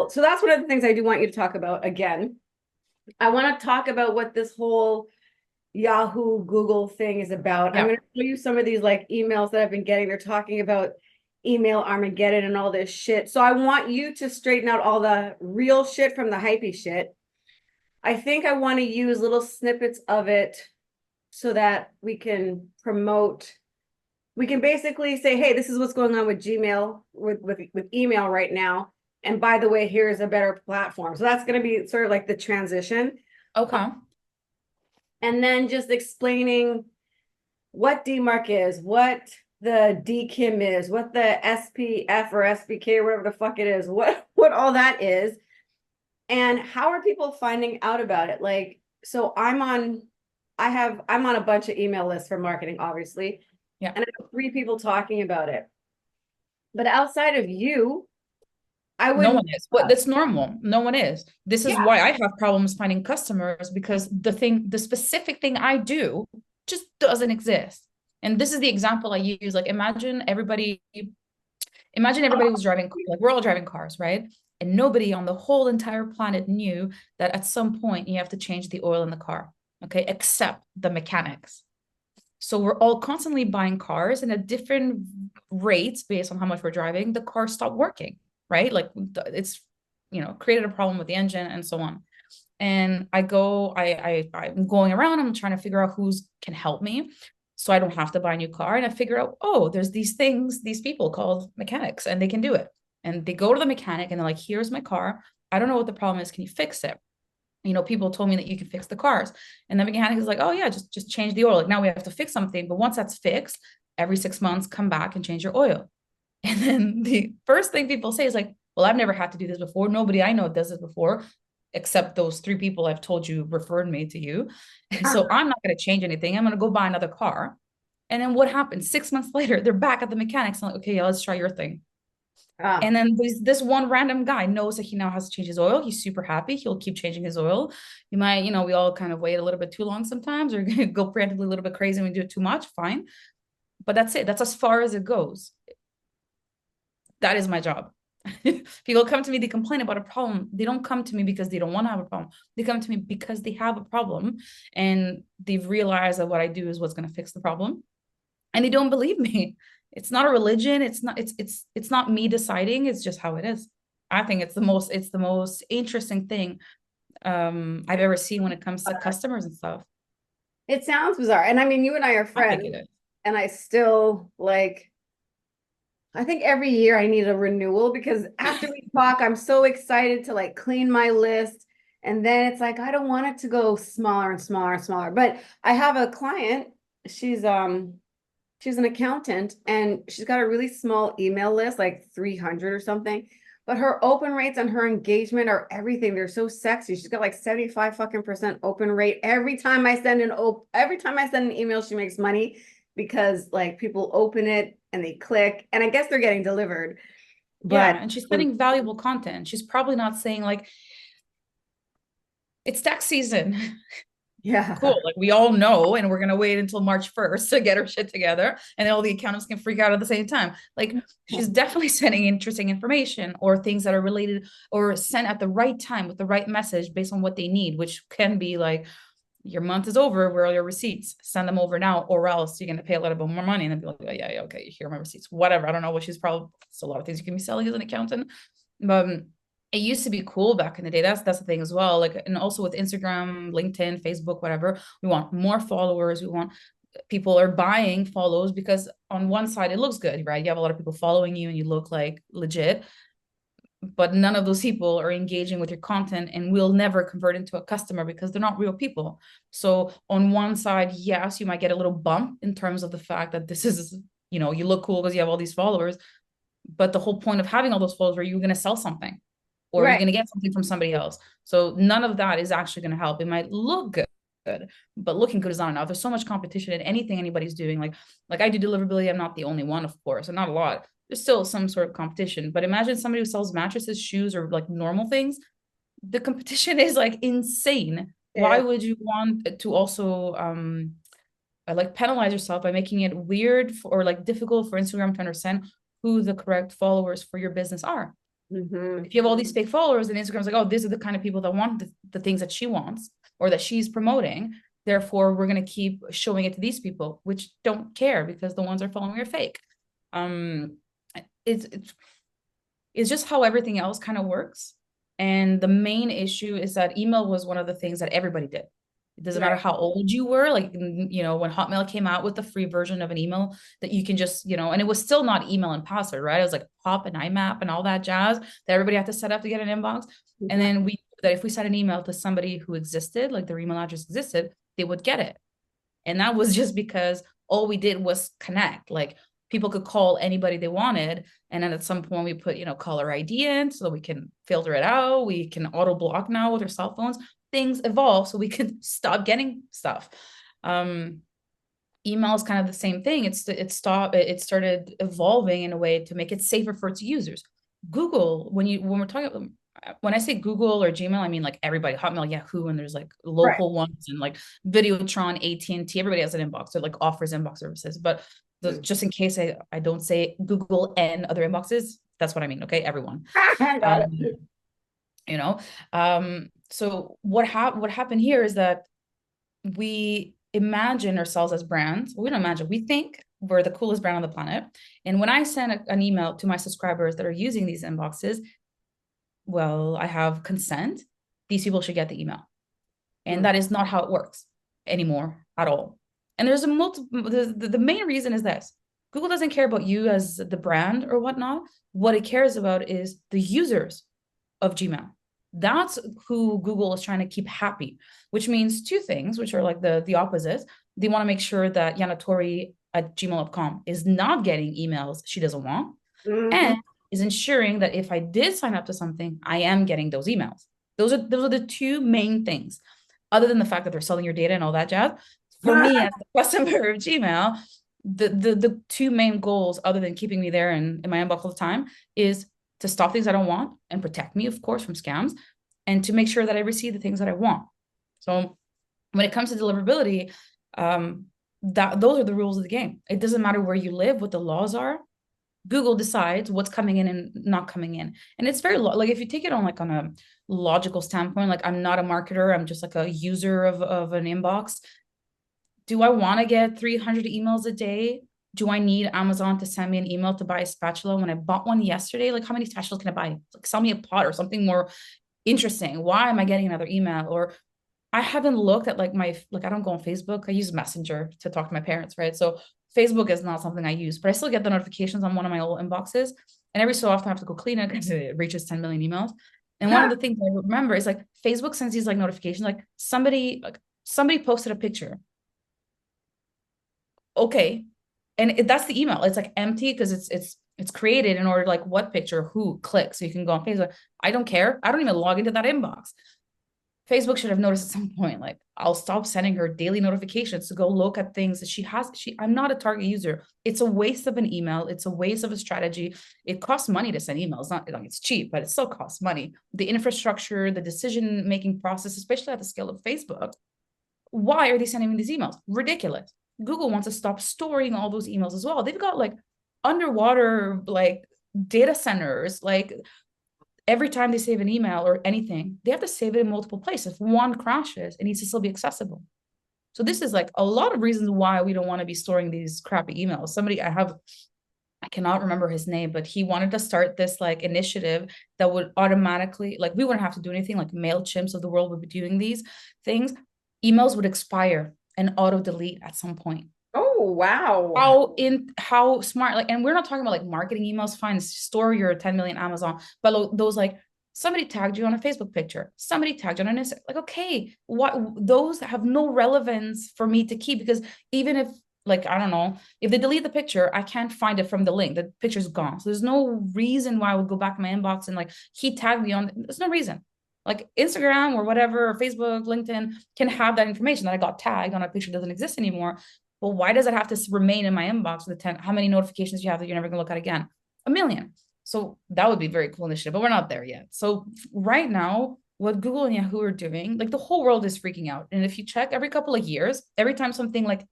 Well, so that's one of the things I do want you to talk about again. I want to talk about what this whole Yahoo Google thing is about. I'm Yeah. going to show you some of these like emails that I've been getting. They're talking about email Armageddon and all this shit. So I want you to straighten out all the real shit from the hypey shit. I think I want to use little snippets of it so that we can promote. We can basically say, hey, this is what's going on with Gmail, with email right now. And by the way, here's a better platform. So that's going to be sort of like the transition. Okay. And then just explaining what dMARC is, what the DKIM is, what the SPF or SPK or whatever the fuck it is, what all that is, and how are people finding out about it? Like, so I'm on a bunch of email lists for marketing, obviously, Yeah. and I have 3 people talking about it. But outside of you, I No wouldn't. one is. But that's normal. No one is. This is Yeah. why I have problems finding customers because the specific thing I do just doesn't exist. And this is the example I use. Like imagine everybody was driving, like we're all driving cars, right? And nobody on the whole entire planet knew that at some point you have to change the oil in the car, okay? Except the mechanics. So we're all constantly buying cars and at different rates based on how much we're driving, the cars stop working, right? Like it's, created a problem with the engine and so on. And I'm going around, I'm trying to figure out who's can help me. So I don't have to buy a new car. And I figure out, oh, there's these things, these people called mechanics, and they can do it. And they go to the mechanic and they're like, here's my car. I don't know what the problem is. Can you fix it? People told me that you can fix the cars. And the mechanic is like, oh yeah, just change the oil. Like now we have to fix something. But once that's fixed, every 6 months, come back and change your oil. And then the first thing people say is like, well, I've never had to do this before. Nobody I know does this before, except those 3 people I've told you referred me to you. And so I'm not going to change anything. I'm going to go buy another car. And then what happens? 6 months later, they're back at the mechanics. I'm like, okay, yeah, let's try your thing. Ah, And then this one random guy knows that he now has to change his oil. He's super happy. He'll keep changing his oil. You might, we all kind of wait a little bit too long sometimes or go preemptively a little bit crazy and we do it too much. Fine. But that's it. That's as far as it goes. That is my job. People come to me, they complain about a problem. They don't come to me because they don't want to have a problem. They come to me because they have a problem and they've realized that what I do is what's going to fix the problem. And they don't believe me. It's not a religion. It's not me deciding. It's just how it is. I think it's the most interesting thing I've ever seen when it comes to customers and stuff. it sounds bizarre. And I mean, you and I are I think friends, it is. and I still like, I think every year I need a renewal because after we talk, I'm so excited to like clean my list. And then it's like, I don't want it to go smaller and smaller and smaller. But I have a client, she's she's an accountant and she's got a really small email list, like 300 or something. But her open rates on her engagement are everything. They're so sexy. She's got like 75 fucking percent open rate. Every time I send an email, she makes money because like people open it and they click. And I guess they're getting delivered. But Yeah, and she's sending valuable content. She's probably not saying like it's tax season. yeah. Cool. Like we all know, and we're gonna wait until March 1st to get her shit together, and all the accountants can freak out at the same time. Like she's definitely sending interesting information or things that are related or sent at the right time with the right message based on what they need, which can be like your month is over, where are your receipts? Send them over now, or else you're gonna pay a little bit more money. And then be like, oh, yeah, yeah, okay, here are my receipts. Whatever. I don't know what she's probably it's a lot of things you can be selling as an accountant. But it used to be cool back in the day. That's the thing as well. Like, and also with Instagram, LinkedIn, Facebook, whatever, we want more followers. We want people are buying follows because on one side it looks good, right? You have a lot of people following you and you look like legit, but none of those people are engaging with your content and will never convert into a customer because they're not real people. So on one side, yes, you might get a little bump in terms of the fact that this is, you look cool because you have all these followers, but the whole point of having all those followers are you're going to sell something or you're Right. going to get something from somebody else. So none of that is actually going to help. It might look good, but looking good is not enough. There's so much competition in anything anybody's doing. Like I do deliverability. I'm not the only one, of course, and not a lot. There's still some sort of competition. But imagine somebody who sells mattresses, shoes, or like normal things. The competition is like insane. Why Yeah. would you want to also like penalize yourself by making it weird or like difficult for Instagram to understand who the correct followers for your business are? Mm-hmm. If you have all these fake followers, and Instagram's like, oh, these are the kind of people that want the things that she wants or that she's promoting. Therefore, we're going to keep showing it to these people, which don't care because the ones are following are fake. Um, it's it's just how everything else kind of works. And the main issue is that email was one of the things that everybody did. It doesn't matter Right. how old you were. Like, you know, when Hotmail came out with the free version of an email that you can just, you know, and it was still not email and password, right? It was like POP and IMAP and all that jazz that everybody had to set up to get an inbox. And Yeah. then that if we sent an email to somebody who existed, like their email address existed, they would get it. And that was just because all we did was connect. Like people could call anybody they wanted. And then at some point we put, you know, caller ID in so we can filter it out. We can auto block now with our cell phones. Things evolve so we can stop getting stuff. Email is kind of the same thing. It started evolving in a way to make it safer for its users. Google, when we're talking about, when I say Google or Gmail, I mean like everybody, Hotmail, Yahoo, and there's like Right. local ones and like Videotron, AT&T, everybody has an inbox or like offers inbox services. But just in case I don't say Google and other inboxes, that's what I mean. Okay, everyone. Got Um, it. you know, so what happened here is that we imagine ourselves as brands. We don't imagine, we think we're the coolest brand on the planet. And when I send an email to my subscribers that are using these inboxes, well, I have consent. These people should get the email. And that is not how it works anymore at all. And there's a multiple, the main reason is this: Google doesn't care about you as the brand or whatnot. What it cares about is the users of Gmail. That's who Google is trying to keep happy, which means two things, which are like the opposites. They want to make sure that Yanatori at gmail.com is not getting emails she doesn't want, Mm-hmm. and is ensuring that if I did sign up to something, I am getting those emails. Those are the two main things, other than the fact that they're selling your data and all that jazz. For me, as the customer of Gmail, the two main goals, other than keeping me there in my inbox all the time, is to stop things I don't want and protect me, of course, from scams, and to make sure that I receive the things that I want. So when it comes to deliverability, that those are the rules of the game. It doesn't matter where you live, what the laws are. Google decides what's coming in and not coming in. And it's very like if you take it on like on a logical standpoint, like I'm not a marketer, I'm just like a user of an inbox. Do I want to get 300 emails a day? Do I need Amazon to send me an email to buy a spatula when I bought one yesterday? Like how many spatulas can I buy? Like sell me a pot or something more interesting. Why am I getting another email? Or I haven't looked at like I don't go on Facebook. I use Messenger to talk to my parents, right? So Facebook is not something I use, but I still get the notifications on one of my old inboxes. And every so often I have to go clean it because it reaches 10 million emails. And one of the things I remember is like Facebook sends these like notifications, like somebody posted a picture. Okay. And that's the email. It's like empty because it's created in order to like what picture, who click. So you can go on Facebook. I don't care. I don't even log into that inbox. Facebook should have noticed at some point, like I'll stop sending her daily notifications to go look at things that I'm not a target user. It's a waste of an email. It's a waste of a strategy. It costs money to send emails. Not like it's cheap, but it still costs money. The infrastructure, the decision-making process, especially at the scale of Facebook. Why are they sending me these emails? Ridiculous. Google wants to stop storing all those emails as well. They've got like underwater like data centers, like every time they save an email or anything, they have to save it in multiple places. If one crashes, it needs to still be accessible. So this is like a lot of reasons why we don't want to be storing these crappy emails. I cannot remember his name, but he wanted to start this like initiative that would automatically, like we wouldn't have to do anything, like MailChimps of the world would be doing these things. Emails would expire and auto delete at some point. Oh, wow. How smart, like, and we're not talking about like marketing emails, fine, store your 10 million Amazon, but those like somebody tagged you on a Facebook picture, somebody tagged you on an Instagram, like, okay, what, those have no relevance for me to keep, because even if like, I don't know, if they delete the picture, I can't find it from the link, the picture's gone. So there's no reason why I would go back in my inbox and like, he tagged me on, there's no reason. Like Instagram or whatever, or Facebook, LinkedIn can have that information that I got tagged on a picture doesn't exist anymore. Well, why does it have to remain in my inbox with the 10? How many notifications do you have that you're never going to look at again? A million. So that would be a very cool initiative, but we're not there yet. So right now, what Google and Yahoo are doing, like the whole world is freaking out. And if you check every couple of years, every time something like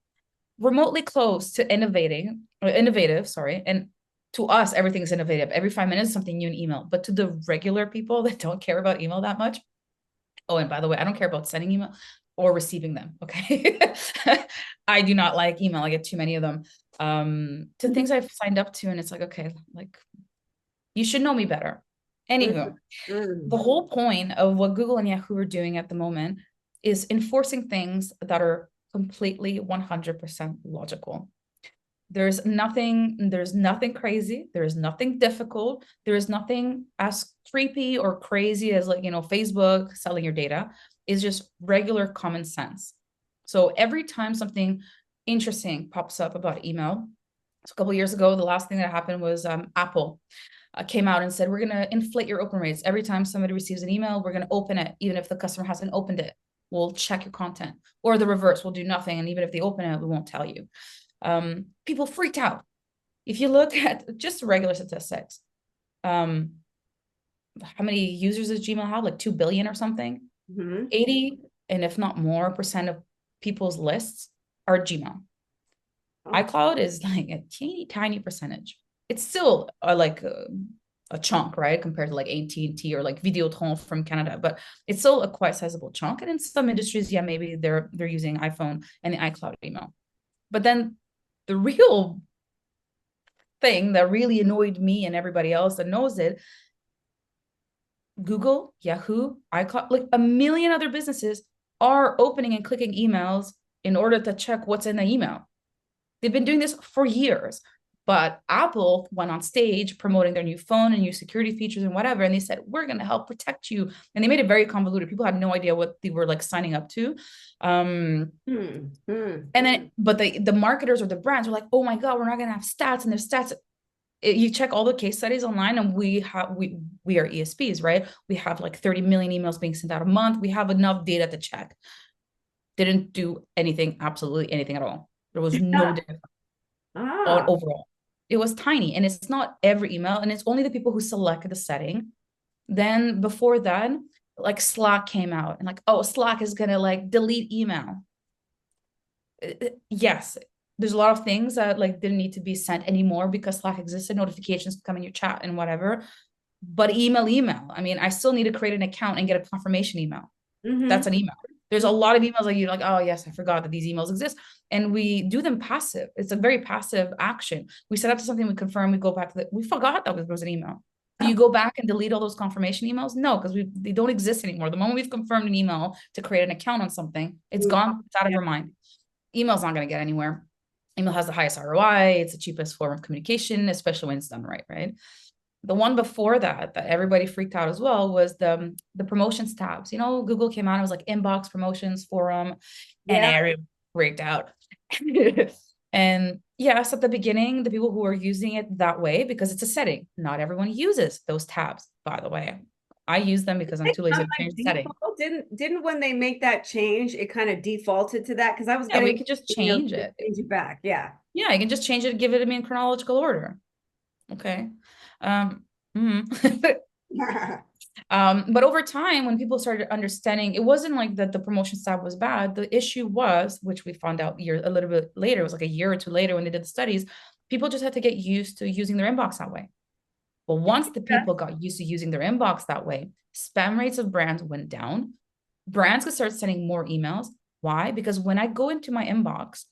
remotely close to innovative, sorry, and to us, everything is innovative. Every 5 minutes, something new in email. But to the regular people that don't care about email that much, oh, and by the way, I don't care about sending email or receiving them. Okay. I do not like email. I get too many of them. To things I've signed up to, and it's like, okay, like you should know me better. Anywho, the whole point of what Google and Yahoo are doing at the moment is enforcing things that are completely 100% logical. There's nothing crazy. There is nothing difficult. There is nothing as creepy or crazy as, like, Facebook selling your data. Is just regular common sense. So every time something interesting pops up about email, so a couple of years ago, the last thing that happened was Apple came out and said, we're going to inflate your open rates. Every time somebody receives an email, we're going to open it. Even if the customer hasn't opened it, we'll check your content. Or the reverse, we'll do nothing. And even if they open it, we won't tell you. People freaked out. If you look at just regular statistics, how many users does Gmail have? Like 2 billion or something? 80, and if not more, percent of people's lists are Gmail. iCloud is like a teeny tiny percentage. It's still a chunk, right? Compared to like AT&T or like Videotron from Canada, but it's still a quite sizable chunk. And in some industries, yeah, maybe they're using iPhone and the iCloud email. But then the real thing that really annoyed me and everybody else that knows it, Google, Yahoo, iCloud, like a million other businesses are opening and clicking emails in order to check what's in the email. They've been doing this for years, but Apple went on stage promoting their new phone and new security features and whatever, and they said, we're going to help protect you. And they made it very convoluted. People had no idea what they were like signing up to. And then, but the marketers or the brands were like, oh my God, we're not going to have stats, and there's stats. You check all the case studies online, and we are ESPs, right? We have like 30 million emails being sent out a month. We have enough data to check. Didn't do anything, absolutely anything at all. There was no difference overall. It was tiny, and it's not every email, and it's only the people who select the setting. Then before that, like Slack came out, and like, oh, Slack is gonna like delete email. Yes, there's a lot of things that like didn't need to be sent anymore because Slack existed, notifications come in your chat and whatever. But email, I mean, I still need to create an account and get a confirmation email. That's an email. There's a lot of emails that you're like, oh yes, I forgot that these emails exist. And we do them passive. It's a very passive action. We set up to something, we confirm, we go back to we forgot that there was an email. Do you go back and delete all those confirmation emails? No, because they don't exist anymore. The moment we've confirmed an email to create an account on something, it's gone, it's out of your mind. Email's not going to get anywhere. Email has the highest ROI. It's the cheapest form of communication, especially when it's done right? The one before that everybody freaked out as well was the promotions tabs. Google came out, it was like inbox, promotions, forum, and everyone freaked out. And yes, at the beginning, the people who were using it that way, because it's a setting, not everyone uses those tabs, by the way. I use them because I'm too lazy to change the setting. Didn't when they make that change, it kind of defaulted to that? Because I was we could just change it. Change it back. Yeah, you can just change it, give it to me in chronological order. Okay. But over time, when people started understanding, it wasn't like that the promotion tab was bad. The issue was, which we found out a little bit later, it was like a year or two later when they did the studies, people just had to get used to using their inbox that way. But once the people got used to using their inbox that way, spam rates of brands went down. Brands could start sending more emails. Why? Because when I go into my inbox,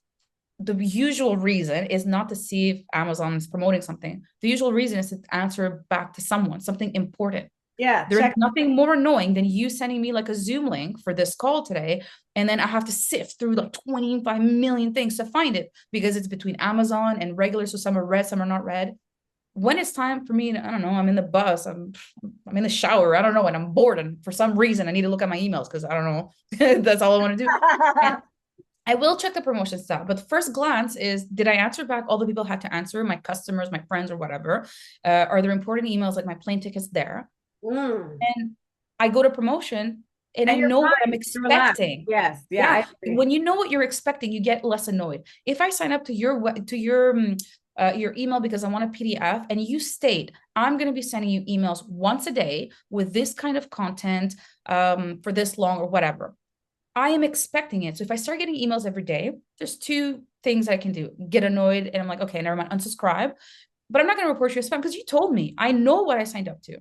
the usual reason is not to see if Amazon is promoting something. The usual reason is to answer back to something important. Yeah. There's nothing more annoying than you sending me like a Zoom link for this call today, and then I have to sift through like 25 million things to find it because it's between Amazon and regular. So some are read, some are not read. When it's time for me, I don't know, I'm in the bus, I'm in the shower, I don't know, and I'm bored, and for some reason I need to look at my emails because I don't know, that's all I want to do. And I will check the promotions tab, but the first glance is, did I answer back all the people had to answer, my customers, my friends, or whatever? Are there important emails like my plane tickets there? And I go to promotion and I know what I'm expecting. Yes. Yeah. When you know what you're expecting, you get less annoyed. If I sign up to your email because I want a PDF and you state, I'm going to be sending you emails once a day with this kind of content for this long or whatever, I am expecting it. So if I start getting emails every day, there's two things I can do: get annoyed and I'm like, okay, never mind, unsubscribe, but I'm not going to report you as spam because you told me. I know what I signed up to.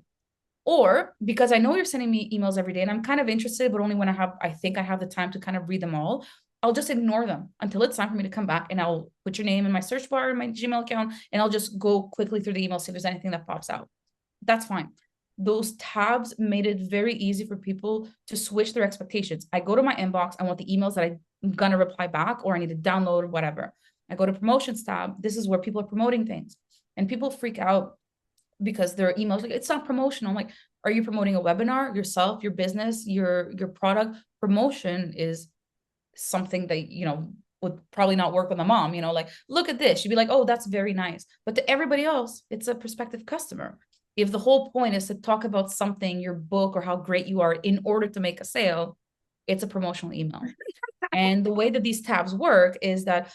Or because I know you're sending me emails every day and I'm kind of interested, but only when I think I have the time to kind of read them all, I'll just ignore them until it's time for me to come back, and I'll put your name in my search bar in my Gmail account, and I'll just go quickly through the email, see if there's anything that pops out. That's fine. Those tabs made it very easy for people to switch their expectations. I go to my inbox, I want the emails that I'm gonna reply back, or I need to download or whatever. I go to promotions tab. This is where people are promoting things, and people freak out because their emails like, it's not promotional. I'm like, are you promoting a webinar, yourself, your business, your product? Promotion is something that, you know, would probably not work with a mom, you know, like, look at this. She'd be like, oh, that's very nice. But to everybody else, it's a prospective customer. If the whole point is to talk about something, your book, or how great you are in order to make a sale, it's a promotional email. And the way that these tabs work is that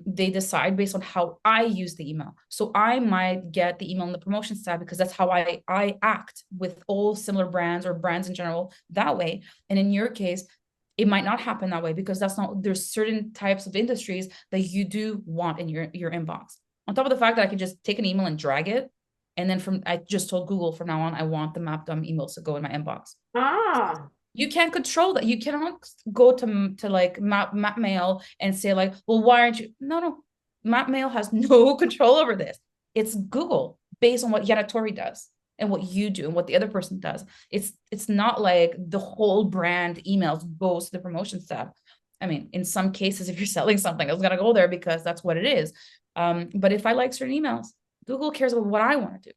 they decide based on how I use the email. So I might get the email in the promotions tab because that's how I act with all similar brands or brands in general that way. And in your case, it might not happen that way because that's not, there's certain types of industries that you do want in your inbox. On top of the fact that I can just take an email and drag it. And then I just told Google from now on, I want the MapDom emails to go in my inbox. Ah, You can't control that. You cannot go to like Mapmail and say like, well, why aren't you? No. Mapmail has no control over this. It's Google based on what Yanatori does and what you do and what the other person does. It's not like the whole brand emails goes to the promotions tab. I mean, in some cases, if you're selling something, it's gonna go there because that's what it is. But if I like certain emails, Google cares about what I want to do.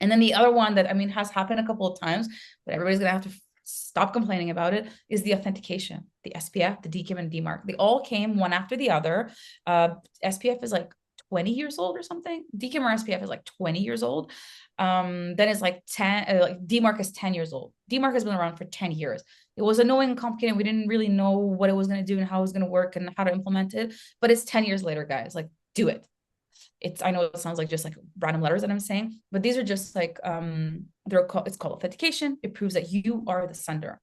And then the other one that, I mean, has happened a couple of times, but everybody's gonna have to stop complaining about it, is the authentication, the SPF, the DKIM, and dMARC. They all came one after the other. SPF is like 20 years old or something. DKIM or SPF is like 20 years old. Then it's like 10, like dMARC is 10 years old. dMARC has been around for 10 years. It was annoying and complicated. We didn't really know what it was going to do and how it was going to work and how to implement it. But it's 10 years later, guys. Like, do it. I know it sounds like just like random letters that I'm saying, but these are just like it's called authentication. It proves that you are the sender.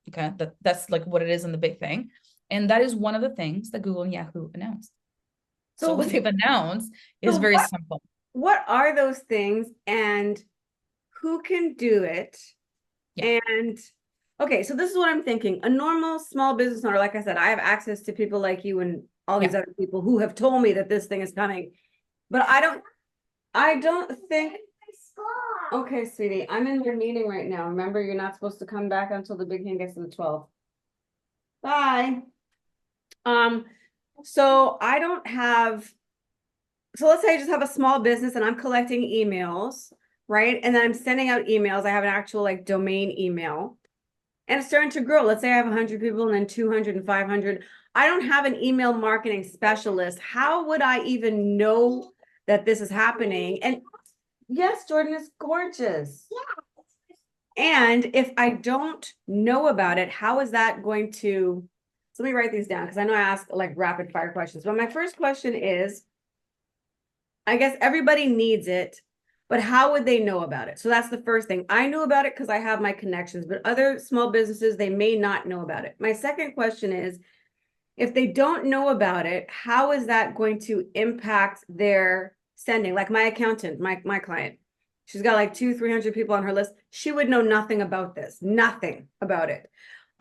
Okay, that's like what it is in the big thing. And that is one of the things that Google and Yahoo announced. So what they've announced is very simple. What are those things and who can do it? Yeah. And okay, so this is what I'm thinking. A normal small business owner, like I said, I have access to people like you and all these other people who have told me that this thing is coming. But I don't think. Okay, sweetie, I'm in your meeting right now. Remember, you're not supposed to come back until the big hand gets to the 12th. Bye. So I don't have, so let's say I just have a small business and I'm collecting emails, right? And then I'm sending out emails. I have an actual like domain email and it's starting to grow. Let's say I have 100 people and then 200 and 500. I don't have an email marketing specialist. How would I even know that this is happening? And yes, Jordan is gorgeous. And if I don't know about it, how is that going to, so let me write these down because I know I asked like rapid fire questions. But my first question is, I guess everybody needs it, but how would they know about it? So that's the first thing. I knew about it because I have my connections, but other small businesses, they may not know about it. My second question is, if they don't know about it, how is that going to impact their sending? Like my accountant, my client, she's got like 200-300 people on her list. She would know nothing about this, nothing about it.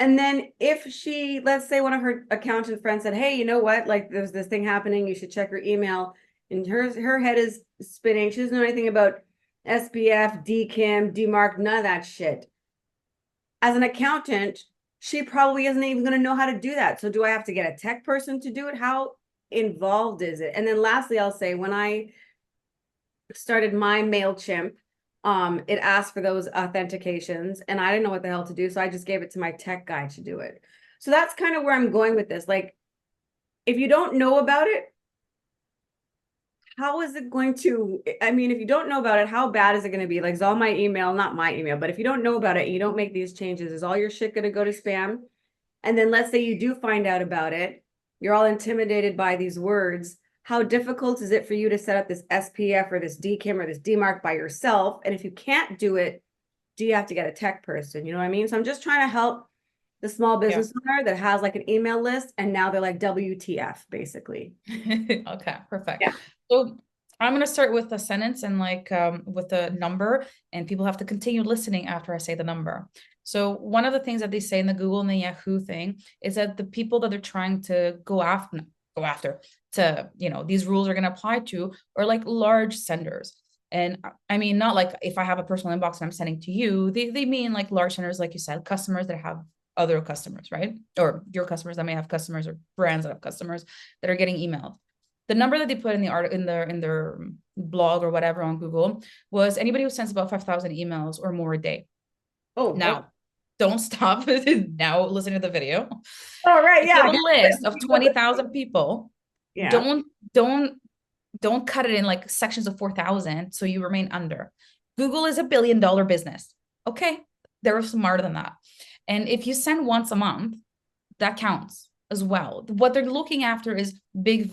And then if she, let's say one of her accountant friends said, hey, you know what? Like there's this thing happening. You should check your email. And her head is spinning. She doesn't know anything about SPF, DKIM, dMARC, none of that shit. As an accountant, she probably isn't even going to know how to do that. So do I have to get a tech person to do it? How involved is it? And then lastly, I'll say when I started my MailChimp, it asked for those authentications and I didn't know what the hell to do. So I just gave it to my tech guy to do it. So that's kind of where I'm going with this. Like, if you don't know about it, how is it going to, I mean, if you don't know about it, how bad is it going to be? Like, is all my email, not my email, but if you don't know about it, you don't make these changes, is all your shit going to go to spam? And then let's say you do find out about it, you're all intimidated by these words. How difficult is it for you to set up this SPF or this DKIM or this dMARC by yourself? And if you can't do it, do you have to get a tech person? You know what I mean? So I'm just trying to help the small business owner that has like an email list and now they're like WTF basically. Okay, perfect. Yeah. So I'm going to start with a sentence and like with a number, and people have to continue listening after I say the number. So one of the things that they say in the Google and the Yahoo thing is that the people that they're trying to go after to, these rules are going to apply to are like large senders. And I mean, not like if I have a personal inbox and I'm sending to you, they mean like large senders, like you said, customers that have other customers, right? Or your customers that may have customers, or brands that have customers that are getting emailed. The number that they put in the art in their blog or whatever on Google was anybody who sends about 5,000 emails or more a day. Oh, Now, don't stop now listening to the video. oh, right. If you Yeah. have a list of 20,000 people, Yeah. don't cut it in like sections of 4,000 so you remain under. Google is $1 billion business. Okay, they're smarter than that. And if you send once a month, that counts as well. What they're looking after is big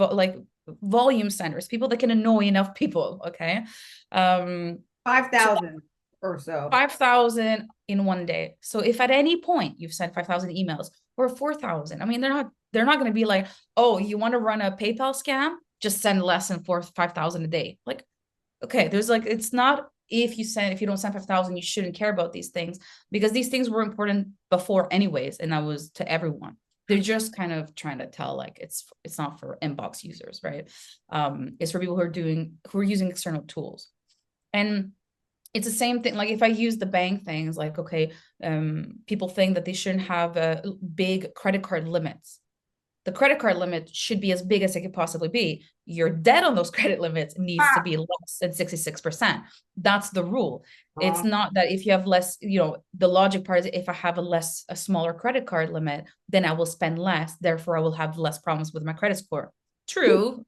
volume senders, people that can annoy enough people. Okay. 5,000 or so. 5,000 in one day. So if at any point you've sent 5,000 emails or 4,000, I mean, they're not going to be like, oh, you want to run a PayPal scam? Just send less than 5,000 a day. Like, okay, there's like, it's not if you don't send 5,000, you shouldn't care about these things, because these things were important before anyways. And that was to everyone. They're just kind of trying to tell like it's not for inbox users, right? It's for people who are using external tools. And it's the same thing. Like if I use the bank things, like, okay, people think that they shouldn't have big credit card limits. The credit card limit should be as big as it could possibly be. Your debt on those credit limits needs to be less than 66%. That's the rule. It's not that if you have less, the logic part is if I have a smaller credit card limit, then I will spend less. Therefore, I will have less problems with my credit score. True,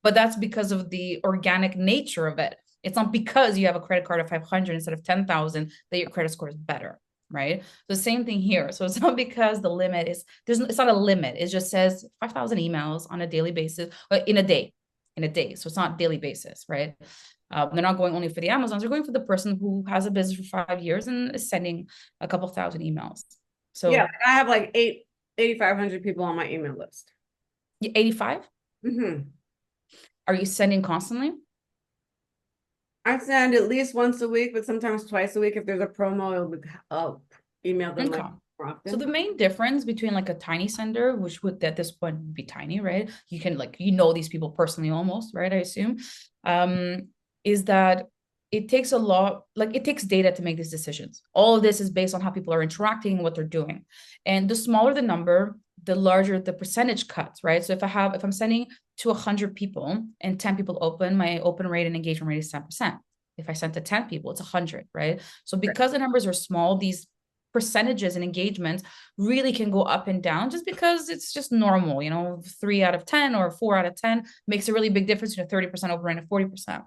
but that's because of the organic nature of it. It's not because you have a credit card of 500 instead of 10,000 that your credit score is better. Right. The same thing here. So it's not because the limit it's not a limit. It just says 5,000 emails on a daily basis, in a day. So it's not daily basis, right? They're not going only for the Amazons. They're going for the person who has a business for 5 years and is sending a couple thousand emails. So yeah, I have like 8,500 people on my email list. 85? Mm-hmm. Are you sending constantly? I send at least once a week, but sometimes twice a week. If there's a promo, I'll email them like more often. So the main difference between like a tiny sender, which would at this point be tiny, right? You can these people personally almost, right? I assume, is that it takes it takes data to make these decisions. All of this is based on how people are interacting and what they're doing. And the smaller the number, the larger the percentage cuts, right? So if I'm sending to 100 people and 10 people open, my open rate and engagement rate is 10%. If I sent to 10 people, it's 100, right? So because the numbers are small, these percentages and engagements really can go up and down just because it's just normal. 3 out of 10 or 4 out of 10 makes a really big difference in a 30% open rate and 40%.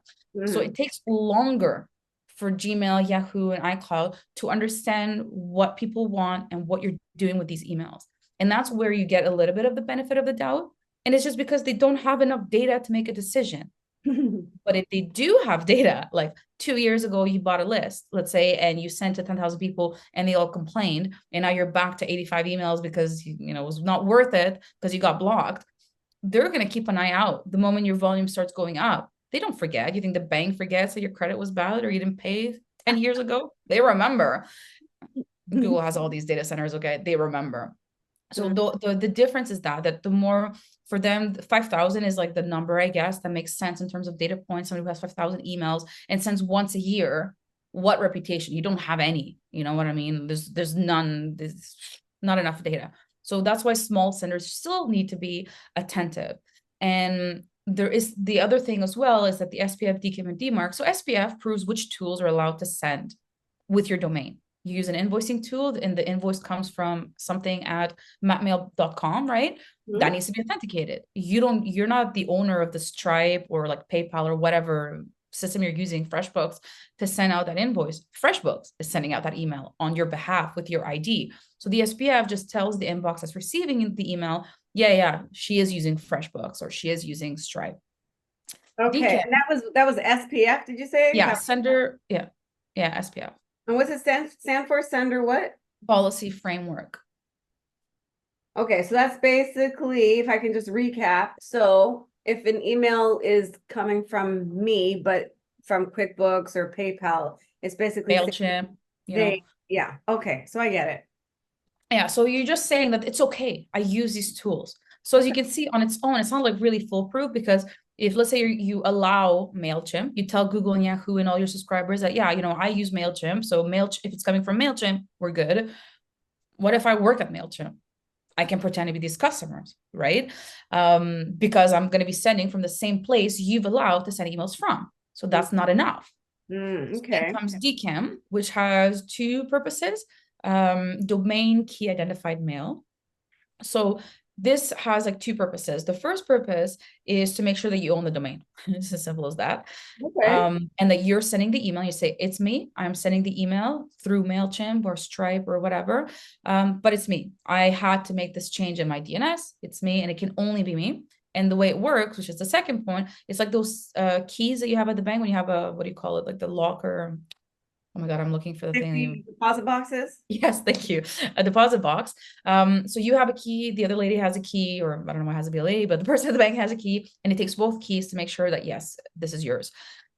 So it takes longer for Gmail, Yahoo, and iCloud to understand what people want and what you're doing with these emails. And that's where you get a little bit of the benefit of the doubt. And it's just because they don't have enough data to make a decision. But if they do have data, like 2 years ago, you bought a list, let's say, and you sent to 10,000 people and they all complained. And now you're back to 85 emails because, it was not worth it because you got blocked. They're going to keep an eye out the moment your volume starts going up. They don't forget. You think the bank forgets that your credit was bad or you didn't pay 10 years ago? They remember. Google has all these data centers. Okay. They remember. So the difference is that the more for them, 5,000 is like the number, I guess, that makes sense in terms of data points. Somebody who has 5,000 emails and sends once a year, what reputation? You don't have any, you know what I mean? There's none, there's not enough data. So that's why small senders still need to be attentive. And there is the other thing as well is that the SPF, DKIM, and dMARC. So SPF proves which tools are allowed to send with your domain. You use an invoicing tool and the invoice comes from something at mapmail.com, right? That needs to be authenticated. You're not the owner of the Stripe or like PayPal or whatever system you're using, FreshBooks, to send out that invoice. FreshBooks is sending out that email on your behalf with your ID. So the SPF just tells the inbox that's receiving the email, yeah, she is using FreshBooks or she is using Stripe. Okay, DKIM, and that was SPF, did you say? yeah, sender, yeah, SPF. And what's it stand for? Sender what? Policy framework. Okay, so that's basically, if I can just recap. So if an email is coming from me, but from QuickBooks or PayPal, it's basically saying MailChimp, you know. they, yeah, okay, so I get it. Yeah, so you're just saying that it's okay. I use these tools. So as you can see on its own, it's not like really foolproof, because if, let's say you allow MailChimp, you tell Google and Yahoo and all your subscribers that, yeah, I use MailChimp. So if it's coming from MailChimp, we're good. What if I work at MailChimp? I can pretend to be these customers, right? Because I'm going to be sending from the same place you've allowed to send emails from. So that's not enough. Then Okay. comes DKIM, which has two purposes: domain key identified mail. So this has like two purposes. The first purpose is to make sure that you own the domain. It's as simple as that. Okay. And that you're sending the email. You say, it's me. I'm sending the email through MailChimp or Stripe or whatever. But it's me. I had to make this change in my DNS. It's me, and it can only be me. And the way it works, which is the second point, it's like those keys that you have at the bank when you have a, what do you call it? Like the locker. Oh my God, I'm looking for the thing. Safety deposit boxes? Yes, thank you. A deposit box. So you have a key, the other lady has a key, or I don't know what has a BLA, but the person at the bank has a key, and it takes both keys to make sure that, yes, this is yours.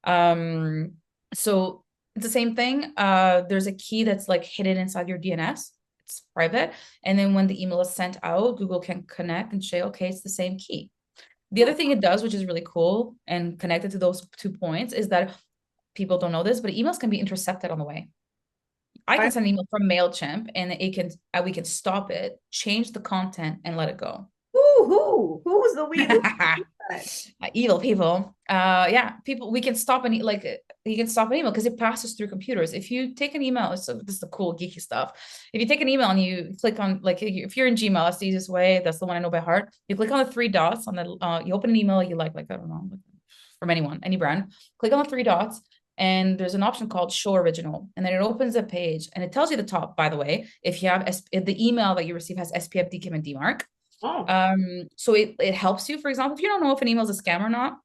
So it's the same thing. There's a key that's like hidden inside your DNS. It's private. And then when the email is sent out, Google can connect and say, okay, it's the same key. The other thing it does, which is really cool and connected to those 2 points, is that people don't know this, but emails can be intercepted on the way. I can send an email from MailChimp, and we can stop it, change the content, and let it go. Who's the we? Evil people. Yeah, people. We can stop you can stop an email because it passes through computers. If you take an email, so this is the cool geeky stuff. If you take an email and you click on, like, if you're in Gmail, that's the easiest way. That's the one I know by heart. You click on the 3 dots on the. You open an email you like I don't know, from anyone, any brand. Click on the 3 dots. And there's an option called Show Original. And then it opens a page, and it tells you at the top, by the way, if you have if the email that you receive has SPF, DKIM, and dMARC. So it helps you, for example, if you don't know if an email is a scam or not,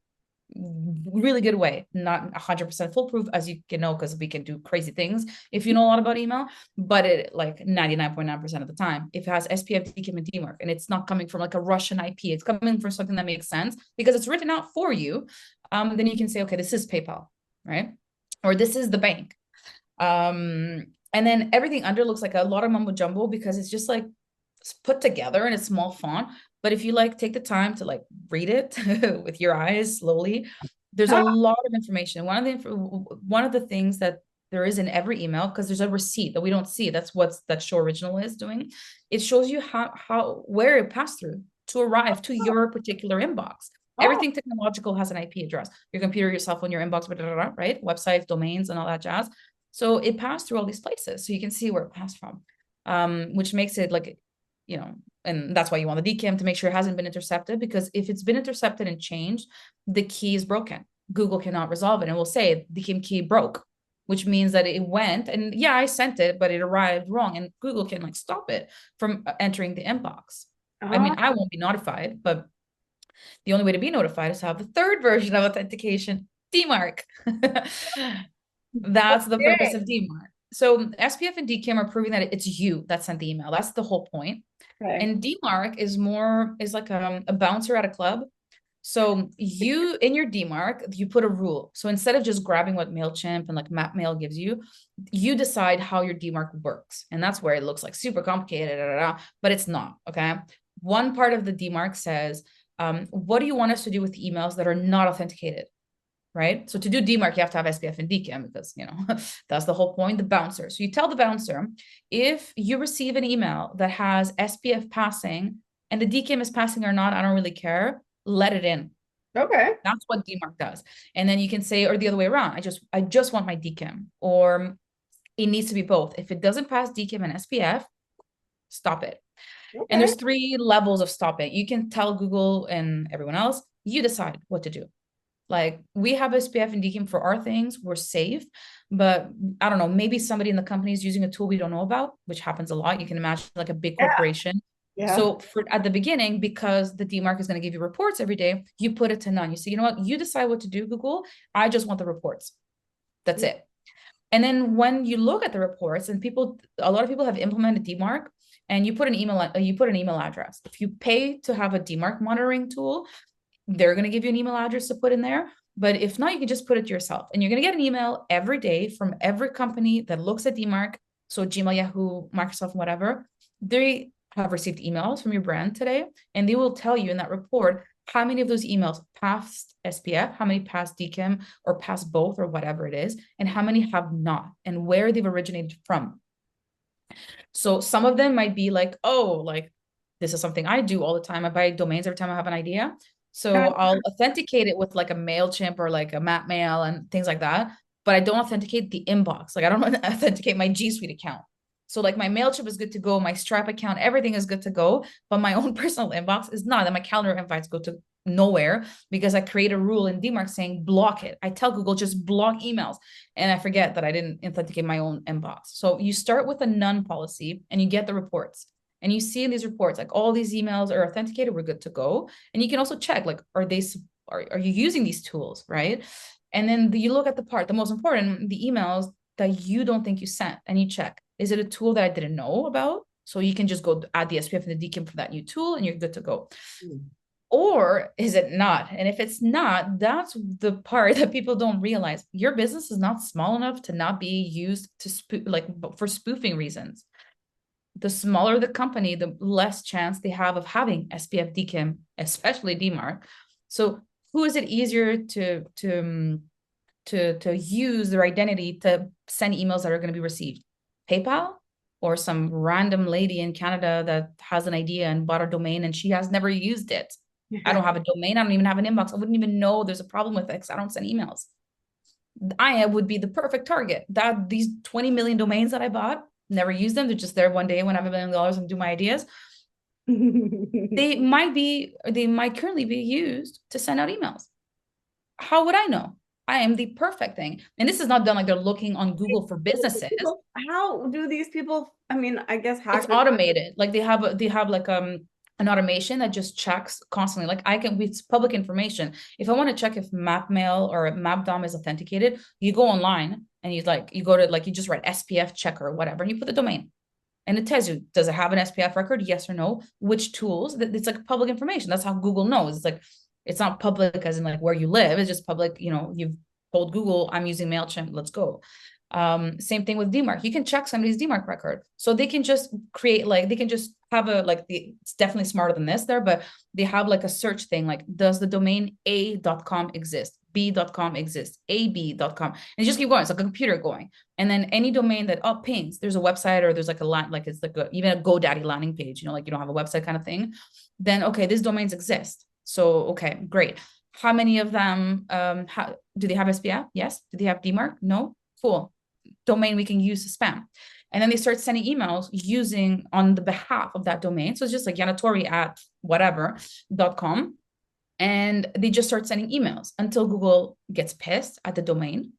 really good way, not 100% foolproof, as you can know, because we can do crazy things if you know a lot about email, but it, like 99.9% of the time, if it has SPF, DKIM, and dMARC, and it's not coming from like a Russian IP, it's coming from something that makes sense because it's written out for you, then you can say, okay, this is PayPal, right? Or this is the bank. And then everything under looks like a lot of mumbo jumbo because it's just like put together in a small font. But if you like take the time to like read it with your eyes slowly, there's a lot of information. One of the things that there is in every email, because there's a receipt that we don't see. That's what that Show Original is doing. It shows you where it passed through to arrive to your particular inbox. Everything technological has an IP address. Your computer, your cell phone, your inbox, right? Websites, domains, and all that jazz. So it passed through all these places. So you can see where it passed from, which makes it like, and that's why you want the DKIM to make sure it hasn't been intercepted, because if it's been intercepted and changed, the key is broken. Google cannot resolve it and will say DKIM key broke, which means that it went, and yeah, I sent it, but it arrived wrong, and Google can like stop it from entering the inbox. I mean, I won't be notified, but the only way to be notified is to have the third version of authentication, dMARC. That's the purpose of dMARC. So SPF and DKIM are proving that it's you that sent the email. That's the whole point. And dMARC is like a bouncer at a club. So you, in your dMARC, you put a rule. So instead of just grabbing what MailChimp and like MapMail gives you, you decide how your dMARC works. And that's where it looks like super complicated, but it's not, okay? One part of the dMARC says, what do you want us to do with emails that are not authenticated, right? So to do dMARC, you have to have SPF and DKIM because, that's the whole point, the bouncer. So you tell the bouncer, if you receive an email that has SPF passing and the DKIM is passing or not, I don't really care, let it in. Okay. That's what dMARC does. And then you can say, or the other way around, I just want my DKIM, or it needs to be both. If it doesn't pass DKIM and SPF, stop it. Okay. And there's 3 levels of stop it. You can tell Google and everyone else, you decide what to do. Like, we have SPF and DKIM for our things, we're safe, but I don't know, maybe somebody in the company is using a tool we don't know about, which happens a lot. You can imagine like a big corporation. Yeah. So at the beginning, because the dMARC is going to give you reports every day, you put it to none. You say, you know what, you decide what to do, Google. I just want the reports. That's it. And then when you look at the reports, and a lot of people have implemented dMARC, and you put an email address. If you pay to have a dMARC monitoring tool, they're going to give you an email address to put in there. But if not, you can just put it yourself. And you're going to get an email every day from every company that looks at dMARC. So Gmail, Yahoo, Microsoft, whatever. They have received emails from your brand today, and they will tell you in that report how many of those emails passed SPF, how many passed DKIM, or passed both, or whatever it is, and how many have not, and where they've originated from. So some of them might be like, oh, like this is something I do all the time. I buy domains every time I have an idea. So I'll authenticate it with like a MailChimp or like a Map Mail and things like that. But I don't authenticate the inbox. Like I don't authenticate my G Suite account. So like my MailChimp is good to go. My Stripe account, everything is good to go. But my own personal inbox is not. And my calendar invites go to nowhere because I create a rule in dMARC saying block it. I tell Google just block emails. And I forget that I didn't authenticate my own inbox. So you start with a none policy and you get the reports. And you see in these reports, like all these emails are authenticated, we're good to go. And you can also check, like, are you using these tools, right? And then you look at the part, the most important, the emails that you don't think you sent, and you check, is it a tool that I didn't know about? So you can just go add the SPF and the DKIM for that new tool and you're good to go. Or is it not? And if it's not, that's the part that people don't realize. Your business is not small enough to not be used to like for spoofing reasons. The smaller the company, the less chance they have of having SPF DKIM, especially dMARC. So who is it easier to use their identity to send emails that are going to be received? PayPal or some random lady in Canada that has an idea and bought a domain and she has never used it. I don't have a domain. I don't even have an inbox. I wouldn't even know there's a problem with it because I don't send emails. I would be the perfect target. That these 20 million domains that I bought, never use them. They're just there one day when I have $1 million and do my ideas. They might currently be used to send out emails. How would I know? I am the perfect thing. And this is not done like they're looking on Google for businesses. How do these people, I mean, I guess hackers. It's automated. Like they have like an automation that just checks constantly. Like it's public information. If I want to check if MapMail or MapDom is authenticated, you go online and you just write SPF checker or whatever, and you put the domain. And it tells you, does it have an SPF record? Yes or no? Which tools? It's like public information. That's how Google knows. It's like, it's not public as in like where you live. It's just public, you've told Google, I'm using MailChimp, let's go. Same thing with dMARC. You can check somebody's dMARC record. So they can just create, like, they can just have it's definitely smarter than this there, but they have like a search thing, like, does the domain a.com exist? b.com exist? ab.com? And just keep going. It's like a computer going. And then any domain that pings, there's a website or there's like a line, like it's like even a GoDaddy landing page, like you don't have a website kind of thing. Then, okay, these domains exist. So, okay, great. How many of them, do they have SPF? Yes. Do they have dMARC? No. Cool. Domain we can use to spam. And then they start sending emails using on the behalf of that domain. So it's just like Yanatori at whatever.com. And they just start sending emails until Google gets pissed at the domain.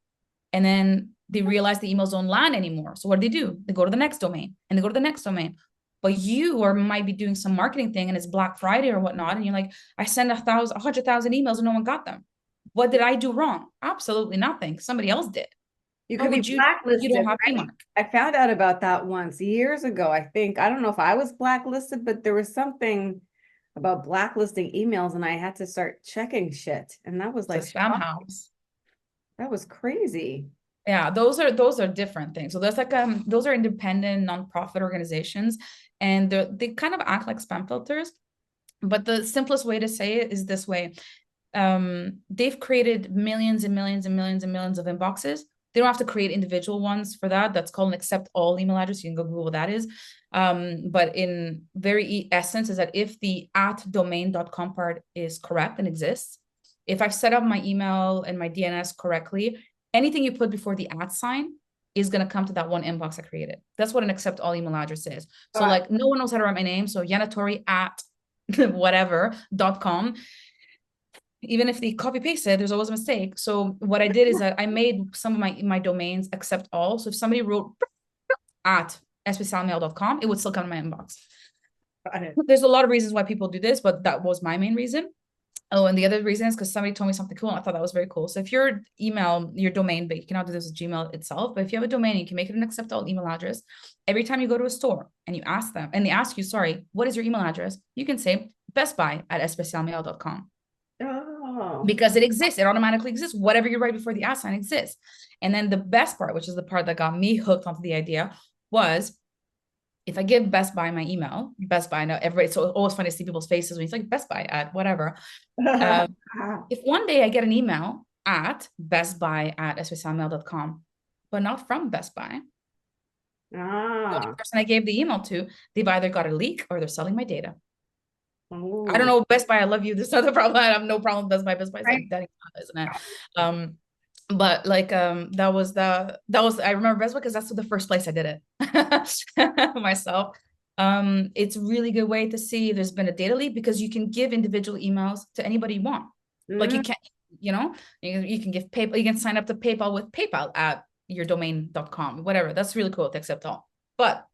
And then they realize the emails don't land anymore. So what do? They go to the next domain and they go to the next domain. But you might be doing some marketing thing and it's Black Friday or whatnot. And you're like, I sent 100,000 emails and no one got them. What did I do wrong? Absolutely nothing. Somebody else did. You could be blacklisted. You don't have dMARC. I found out about that once years ago, I think. I don't know if I was blacklisted, but there was something about blacklisting emails and I had to start checking shit. And that was like spam house. That was crazy. Yeah, those are different things. So that's like those are independent nonprofit organizations, and they kind of act like spam filters. But the simplest way to say it is this way: they've created millions and millions and millions and millions of inboxes. They don't have to create individual ones for that. That's called an accept all email address. You can go Google what that is. But in very essence is that if the @domain.com part is correct and exists, if I've set up my email and my DNS correctly, anything you put before the @ is going to come to that one inbox I created. That's what an accept all email address is. So like no one knows how to write my name. So Yanatori at whatever.com. Even if they copy paste it, there's always a mistake. So what I did is that I made some of my domains accept all. So if somebody wrote at especialmail.com, it would still come to my inbox. There's a lot of reasons why people do this, but that was my main reason. Oh, and the other reason is because somebody told me something cool. And I thought that was very cool. So if your domain, but you cannot do this with Gmail itself, but if you have a domain, you can make it an accept all email address. Every time you go to a store and you ask them, and they ask you, sorry, what is your email address? You can say bestbuy@especialmail.com. because it exists. It automatically exists. Whatever you write before the @ sign exists. And then the best part, which is the part that got me hooked onto the idea, was if I give Best Buy my email, Best Buy, I know everybody, so it's always funny to see people's faces when it's like Best Buy at whatever. If one day I get an email at bestbuy@swsmail.com, but not from Best Buy, the person I gave the email to, they've either got a leak or they're selling my data. I don't know, Best Buy, I love you. There's not a problem. I have no problem with Best Buy. Best Buy is like that, isn't it? But like that was I remember Best Buy because that's the first place I did it myself. It's a really good way to see if there's been a data leak because you can give individual emails to anybody you want. Like you can't, you know, you can give PayPal, you can sign up to PayPal with PayPal at your domain.com, whatever. That's really cool to accept all. But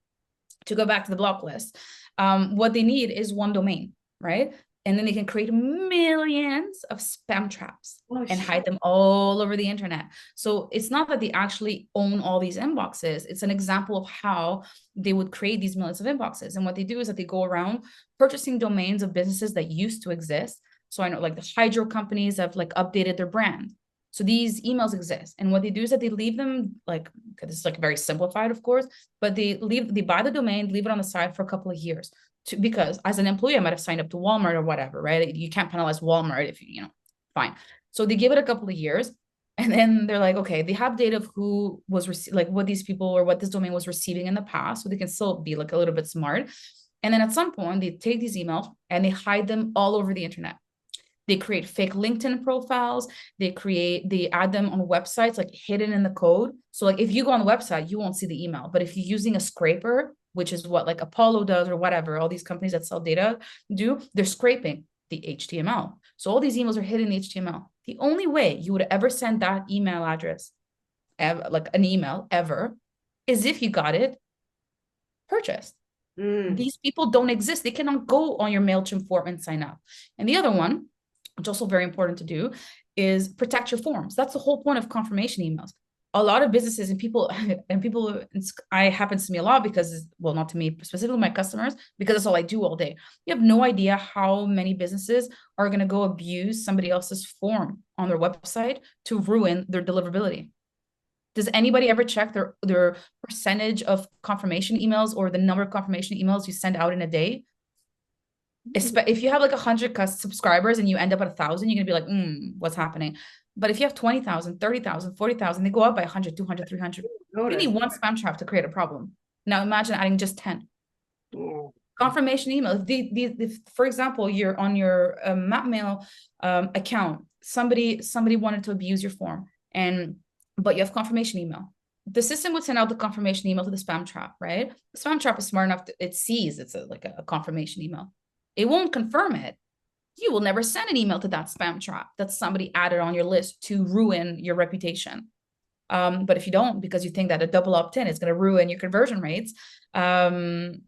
to go back to the block list, what they need is one domain, right? And then they can create millions of spam traps and hide them all over the internet. So it's not that they actually own all these inboxes. It's an example of how they would create these millions of inboxes. And what they do is that they go around purchasing domains of businesses that used to exist. So I know like the hydro companies have like updated their brand. So these emails exist. And what they do is that they leave them like, this is like very simplified, of course, but they buy the domain, leave it on the side for a couple of years. Because as an employee, I might have signed up to Walmart or whatever, right? You can't penalize Walmart if you know, fine. So they give it a couple of years and then they're like, okay, they have data of who was like what these people or what this domain was receiving in the past. So they can still be like a little bit smart. And then at some point they take these emails and they hide them all over the internet. They create fake LinkedIn profiles. They add them on websites, like hidden in the code. So like if you go on the website, you won't see the email, but if you're using a scraper, which is what like Apollo does or whatever, all these companies that sell data do, they're scraping the HTML. So all these emails are hidden in HTML. The only way you would ever send that email address, like an email ever, is if you got it purchased. These people don't exist. They cannot go on your MailChimp form and sign up. And the other one, which is also very important to do, is protect your forms. That's the whole point of confirmation emails. A lot of businesses and people, I happens to me a lot because, well, not to me, specifically my customers, because that's all I do all day. You have no idea how many businesses are going to go abuse somebody else's form on their website to ruin their deliverability. Does anybody ever check their percentage of confirmation emails or the number of confirmation emails you send out in a day? If you have like 100 subscribers and you end up at 1,000, you're gonna be like, what's happening? But if you have 20,000, 30,000, 40,000, they go up by 100, 200, 300. You need one spam trap to create a problem. Now imagine adding just 10. Confirmation email. If, for example, you're on your Mapmail account, somebody wanted to abuse your form, but you have confirmation email. The system would send out the confirmation email to the spam trap, right? The spam trap is smart enough it sees it's like a confirmation email. It won't confirm it. You will never send an email to that spam trap that somebody added on your list to ruin your reputation. But if you don't, because you think that a double opt-in is going to ruin your conversion rates. I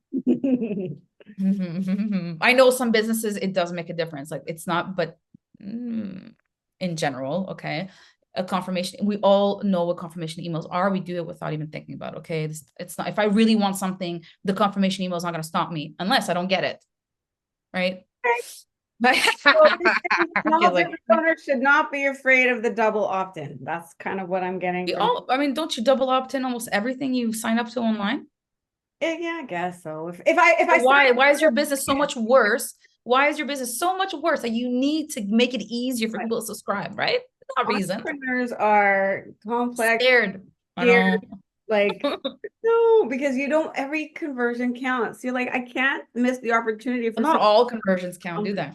know some businesses, it does make a difference. Like it's not, but in general, okay. A confirmation, we all know what confirmation emails are. We do it without even thinking about, okay, it's not, if I really want something, the confirmation email is not going to stop me unless I don't get it. Right. Small business owners should not be afraid of the double opt-in. That's kind of what I'm getting. I mean, don't you double opt in almost everything you sign up to online? Yeah, I guess so. If I why is your business so much worse? Why is your business so much worse that you need to make it easier for people to subscribe, right? Not reason. Entrepreneurs are complex. Scared. I know. Like, no, because every conversion counts. You're like, I can't miss the opportunity for. Not all conversions count, do they?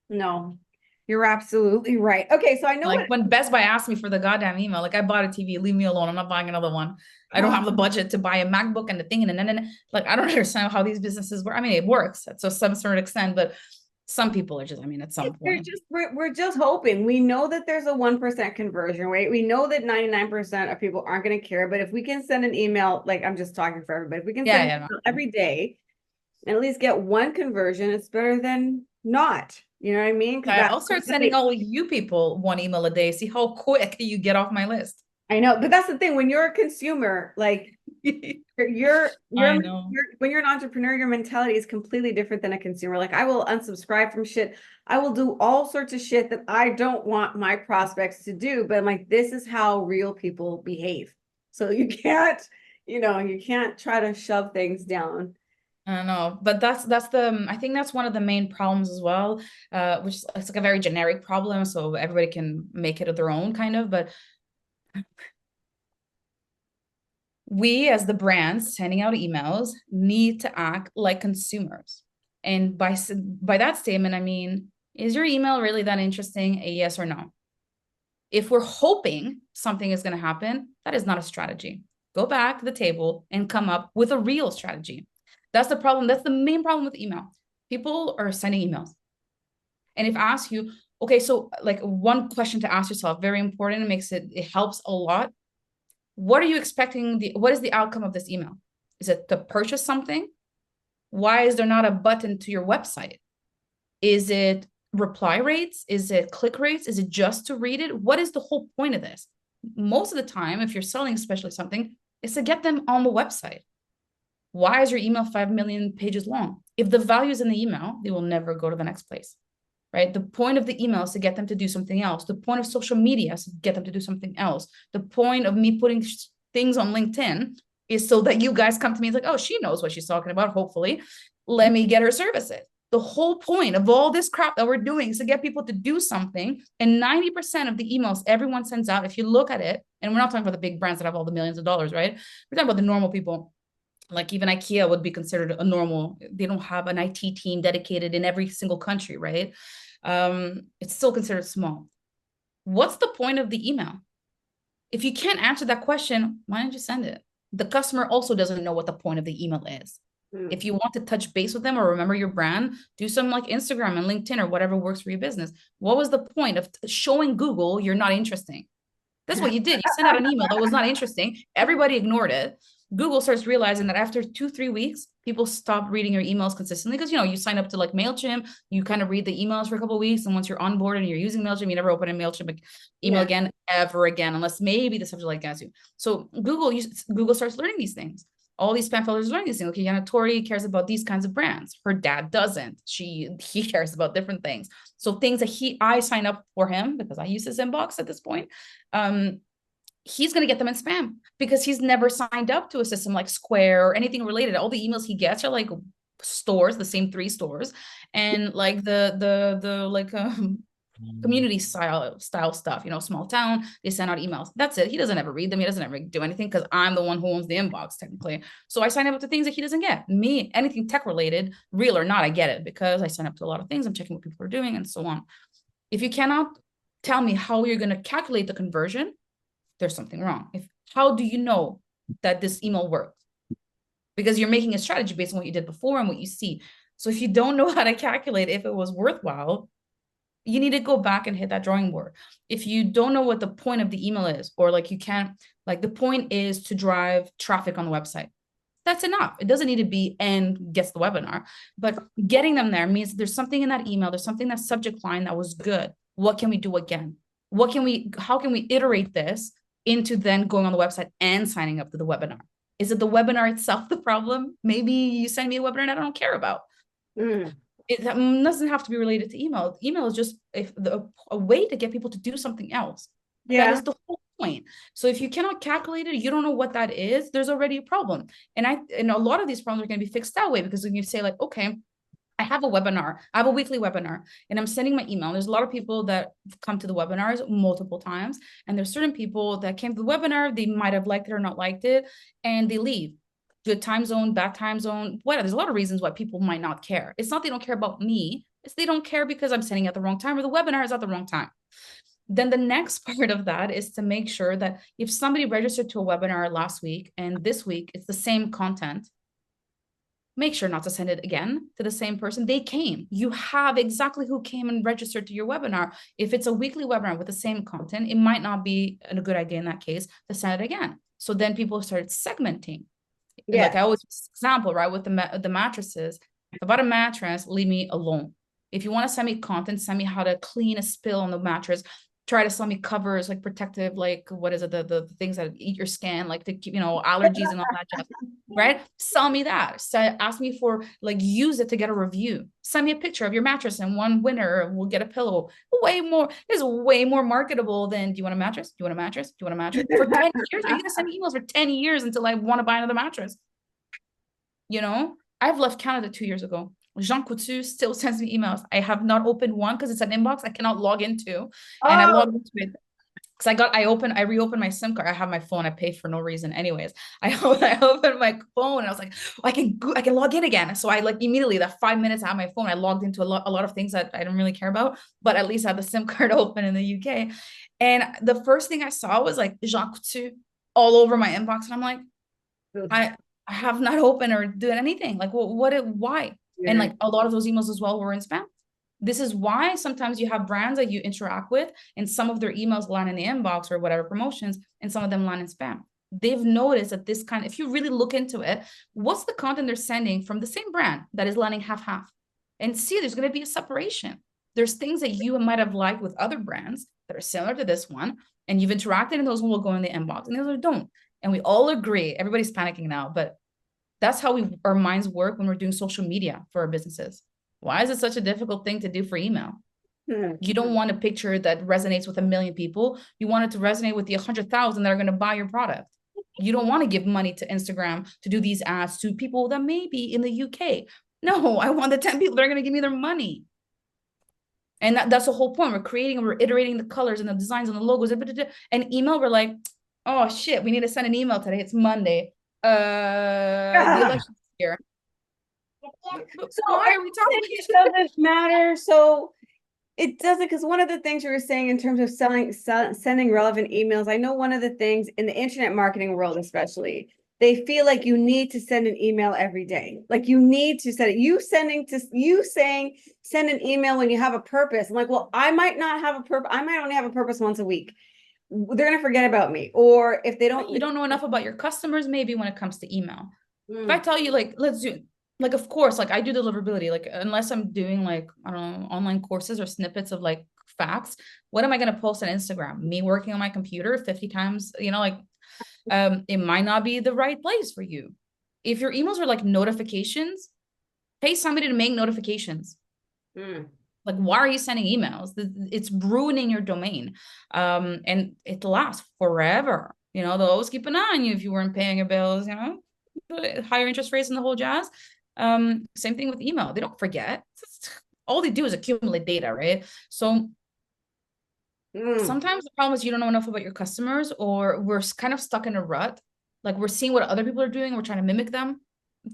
No, you're absolutely right. Okay, so I know like when Best Buy asked me for the goddamn email, like I bought a TV, leave me alone. I'm not buying another one. I don't have the budget to buy a MacBook and the thing and then like I don't understand how these businesses work. I mean, it works to some certain extent, but some people are just, I mean, at some point. We're just hoping. We know that there's a 1% conversion rate. We know that 99% of people aren't going to care. But if we can send an email, like I'm just talking for everybody, if we can send an email every day and at least get one conversion, it's better than not. You know what I mean? I'll start sending all you people one email a day. See how quick you get off my list. I know, but that's the thing. When you're a consumer, like I know. When you're an entrepreneur, your mentality is completely different than a consumer. Like I will unsubscribe from shit. I will do all sorts of shit that I don't want my prospects to do. But I'm like, this is how real people behave. So you can't, you can't try to shove things down. I don't know, but I think that's one of the main problems as well, which is it's like a very generic problem, so everybody can make it their own kind of, but we as the brands sending out emails need to act like consumers. And by that statement, I mean, is your email really that interesting? A yes or no? If we're hoping something is going to happen, that is not a strategy. Go back to the table and come up with a real strategy. That's the problem. That's the main problem with email. People are sending emails. And if I ask you, okay, so like one question to ask yourself, very important, it helps a lot. What are you expecting? What is the outcome of this email? Is it to purchase something? Why is there not a button to your website? Is it reply rates? Is it click rates? Is it just to read it? What is the whole point of this? Most of the time, if you're selling especially something, is to get them on the website. Why is your email 5 million pages long? If the value is in the email, they will never go to the next place, right? The point of the email is to get them to do something else. The point of social media is to get them to do something else. The point of me putting things on LinkedIn is so that you guys come to me and like, oh, she knows what she's talking about, hopefully. Let me get her services. The whole point of all this crap that we're doing is to get people to do something. And 90% of the emails everyone sends out, if you look at it, and we're not talking about the big brands that have all the millions of dollars, right? We're talking about the normal people. Like even IKEA would be considered a normal, they don't have an IT team dedicated in every single country, right? It's still considered small. What's the point of the email? If you can't answer that question, why don't you send it? The customer also doesn't know what the point of the email is. If you want to touch base with them or remember your brand, do some like Instagram and LinkedIn or whatever works for your business. What was the point of showing Google you're not interesting? That's what you did. You sent out an email that was not interesting. Everybody ignored it. Google starts realizing that after 2-3 weeks, people stop reading your emails consistently because you sign up to like MailChimp, you kind of read the emails for a couple of weeks, and once you're on board and you're using MailChimp, you never open a MailChimp email again, ever again, unless maybe the subject line gets you. So Google starts learning these things. All these spam filters learning these things. Okay, Yana Tori cares about these kinds of brands. Her dad doesn't. He cares about different things. So things that I sign up for him because I use his inbox at this point. He's going to get them in spam because he's never signed up to a system like Square or anything related. All the emails he gets are like stores, the same 3 stores, and like the like community style stuff, small town, they send out emails. That's it. He doesn't ever read them. He doesn't ever do anything because I'm the one who owns the inbox technically. So I sign up to things that he doesn't get. Me, anything tech related, real or not, I get it because I sign up to a lot of things. I'm checking what people are doing and so on. If you cannot tell me how you're going to calculate the conversion, there's something wrong. How do you know that this email worked? Because you're making a strategy based on what you did before and what you see. So if you don't know how to calculate if it was worthwhile, you need to go back and hit that drawing board. If you don't know what the point of the email is, or like you can't, like the point is to drive traffic on the website. That's enough. It doesn't need to be and gets the webinar, but getting them there means there's something in that email, there's something in that subject line that was good. What can we do again? How can we iterate this into then going on the website and signing up to the webinar? Is it the webinar itself the problem? Maybe you send me a webinar that I don't care about. It doesn't have to be related to email. Email is just a way to get people to do something else. That is the whole point. So if you cannot calculate it, you don't know what that is, there's already a problem. And a lot of these problems are going to be fixed that way, because when you say like, okay, I have a webinar, I have a weekly webinar, and I'm sending my email. There's a lot of people that come to the webinars multiple times, and there's certain people that came to the webinar, they might have liked it or not liked it, and they leave. Good time zone, bad time zone, whatever. There's a lot of reasons why people might not care. It's not they don't care about me, it's they don't care because I'm sending at the wrong time or the webinar is at the wrong time. Then the next part of that is to make sure that if somebody registered to a webinar last week and this week it's the same content, make sure not to send it again to the same person. They came. You have exactly who came and registered to your webinar. If it's a weekly webinar with the same content, it might not be a good idea in that case to send it again. So then people started segmenting. Like I always example, right, with the mattresses. If I bought a mattress, leave me alone. If you want to send me content, send me how to clean a spill on the mattress, try to sell me covers, like protective, like what is it, the things that eat your skin, like to keep, allergies and all that jazz, right? Sell me that. So ask me for, like, use it to get a review. Send me a picture of your mattress, and one winner will get a pillow. Way more is way more marketable than, do you want a mattress? Do you want a mattress? Do you want a mattress? For 10 years, are you gonna send me emails for 10 years until I want to buy another mattress? I've left Canada 2 years ago. Jean Coutu still sends me emails. I have not opened one because it's an inbox I cannot log into. And I Oh, logged into it because I reopened my SIM card. I have my phone. I pay for no reason anyways. I opened my phone and I was like, oh, I can log in again. So I, like, immediately, that 5 minutes I have my phone, I logged into a lot of things that I don't really care about, but at least I have the SIM card open in the UK. And the first thing I saw was like Jean Coutu all over my inbox. And I'm like, I have not opened or done anything. Like, why? And like a lot of those emails as well were in spam. This is why sometimes you have brands that you interact with, and some of their emails land in the inbox or whatever promotions, and some of them land in spam. They've noticed that if you really look into it, what's the content they're sending from the same brand that is landing half-half? And see, there's going to be a separation. There's things that you might have liked with other brands that are similar to this one, and you've interacted, and those will go in the inbox, and the others don't. And we all agree, everybody's panicking now, but that's how our minds work when we're doing social media for our businesses. Why is it such a difficult thing to do for email? You don't want a picture that resonates with 1 million people. You want it to resonate with the 100,000 that are going to buy your product. You don't want to give money to Instagram to do these ads to people that may be in the UK. No, I want the 10 people that are going to give me their money. And that's the whole point. We're creating and we're iterating the colors and the designs and the logos. And email, we're like, oh shit, we need to send an email today. It's Monday. The election's here. So why are we talking about it doesn't matter. So it doesn't, because one of the things you were saying in terms of sending relevant emails, I know one of the things in the internet marketing world, especially, they feel like you need to send an email every day. Like you need to send it. You saying send an email when you have a purpose. I'm like, well, I might not have a purpose. I might only have a purpose once a week. They're gonna forget about me. Or if they don't, you don't know enough about your customers, maybe, when it comes to email. If I tell you, like, let's do, like, of course, like, I do deliverability, like, unless I'm doing, like, I don't know, online courses or snippets of, like, facts, what am I going to post on Instagram? Me working on my computer 50 times, like, it might not be the right place for you. If your emails are like notifications, pay somebody to make notifications. Like, why are you sending emails? It's ruining your domain. And it lasts forever. They'll always keep an eye on you if you weren't paying your bills, higher interest rates and the whole jazz. Same thing with email. They don't forget. All they do is accumulate data, right? So sometimes the problem is you don't know enough about your customers, or we're kind of stuck in a rut. Like, we're seeing what other people are doing. We're trying to mimic them.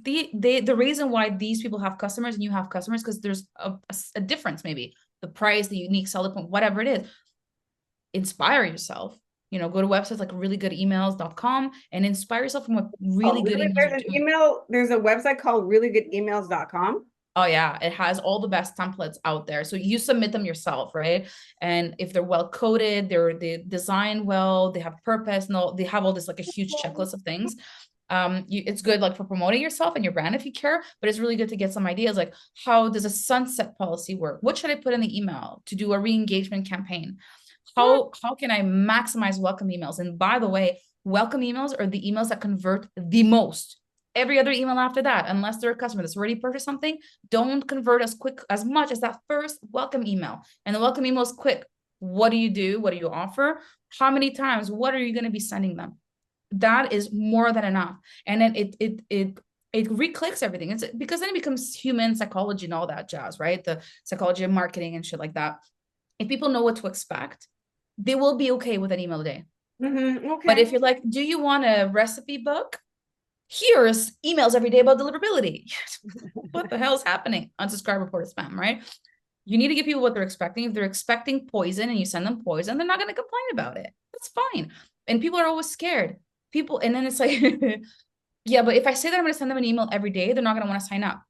The reason why these people have customers and you have customers, because there's a difference, maybe the price, the unique selling point, whatever it is. Inspire yourself. Go to websites like reallygoodemails.com and inspire yourself from what really good emails. There's a website called reallygoodemails.com. Oh yeah, it has all the best templates out there. So you submit them yourself, right? And if they're well coded, they design well, they have purpose, they have all this, like, a huge checklist of things. It's good, like, for promoting yourself and your brand if you care, but it's really good to get some ideas, like, how does a sunset policy work? What should I put in the email to do a re-engagement campaign? How can I maximize welcome emails? And by the way, welcome emails are the emails that convert the most. Every other email after that, unless they're a customer that's already purchased something, don't convert as much as that first welcome email. And the welcome email is quick. What do you do? What do you offer? How many times? What are you going to be sending them? That is more than enough. And then it re-clicks everything. It's because then it becomes human psychology and all that jazz, right? The psychology of marketing and shit like that. If people know what to expect, they will be okay with an email a day. Okay. But if you're like, do you want a recipe book? Here's emails every day about deliverability. What the hell is happening? Unsubscribe, report, spam, right? You need to give people what they're expecting. If they're expecting poison and you send them poison, they're not going to complain about it. That's fine. And people are always scared. And then it's like, yeah, but if I say that I'm going to send them an email every day, they're not going to want to sign up.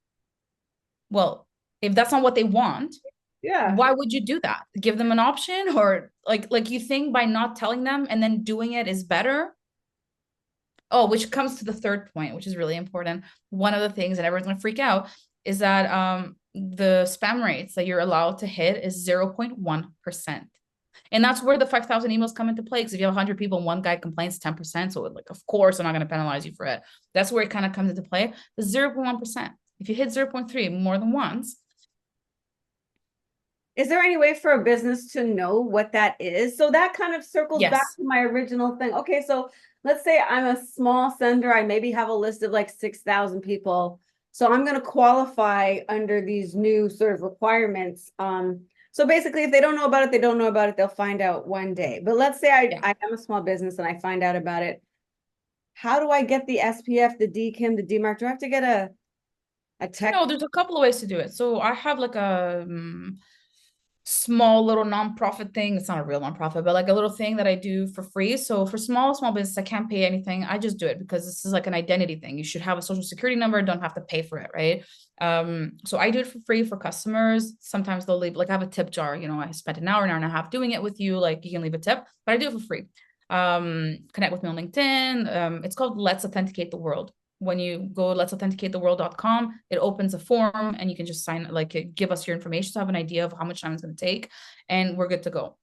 Well, if that's not what they want, why would you do that? Give them an option? Or like you think by not telling them and then doing it is better? Oh, which comes to the third point, which is really important. One of the things that everyone's going to freak out is that the spam rates that you're allowed to hit is 0.1%. And that's where the 5,000 emails come into play. Because if you have 100 people and one guy complains 10%, so like, of course, I'm not going to penalize you for it. That's where it kind of comes into play. The 0.1%. If you hit 0.3 more than once. Is there any way for a business to know what that is? So that kind of circles back Yes. to my original thing. Okay, so let's say I'm a small sender. I maybe have a list of like 6,000 people. So I'm going to qualify under these new sort of requirements. So basically, if they don't know about it, they don't know about it. They'll find out one day. But let's say Yeah. I am a small business and I find out about it. How do I get the SPF, the DKIM, the dMARC? Do I have to get a tech? No, there's a couple of ways to do it. So I have like a small little nonprofit thing. It's not a real nonprofit, but like a little thing that I do for free. So for small business, I can't pay anything. I just do it because this is like an identity thing. You should have a social security number, don't have to pay for it, right? So I do it for free for customers. Sometimes they'll leave, like I have a tip jar, you know, I spent an hour and a half doing it with you, like you can leave a tip, but I do it for free. Connect with me on LinkedIn. It's called Let's Authenticate the World. When you go letsauthenticatetheworld.com, it opens a form and you can just sign, like give us your information to have an idea of how much time it's going to take, and we're good to go.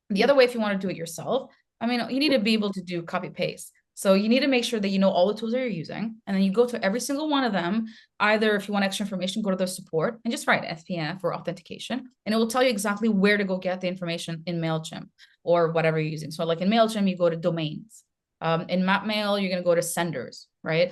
The other way, if you want to do it yourself, I mean, you need to be able to do copy paste. So you need to make sure that you know all the tools that you're using, and then you go to every single one of them. Either if you want extra information, go to their support and just write SPF or authentication, and it will tell you exactly where to go get the information in MailChimp or whatever you're using. So like in MailChimp, you go to domains. In MapMail, you're going to go to senders, right?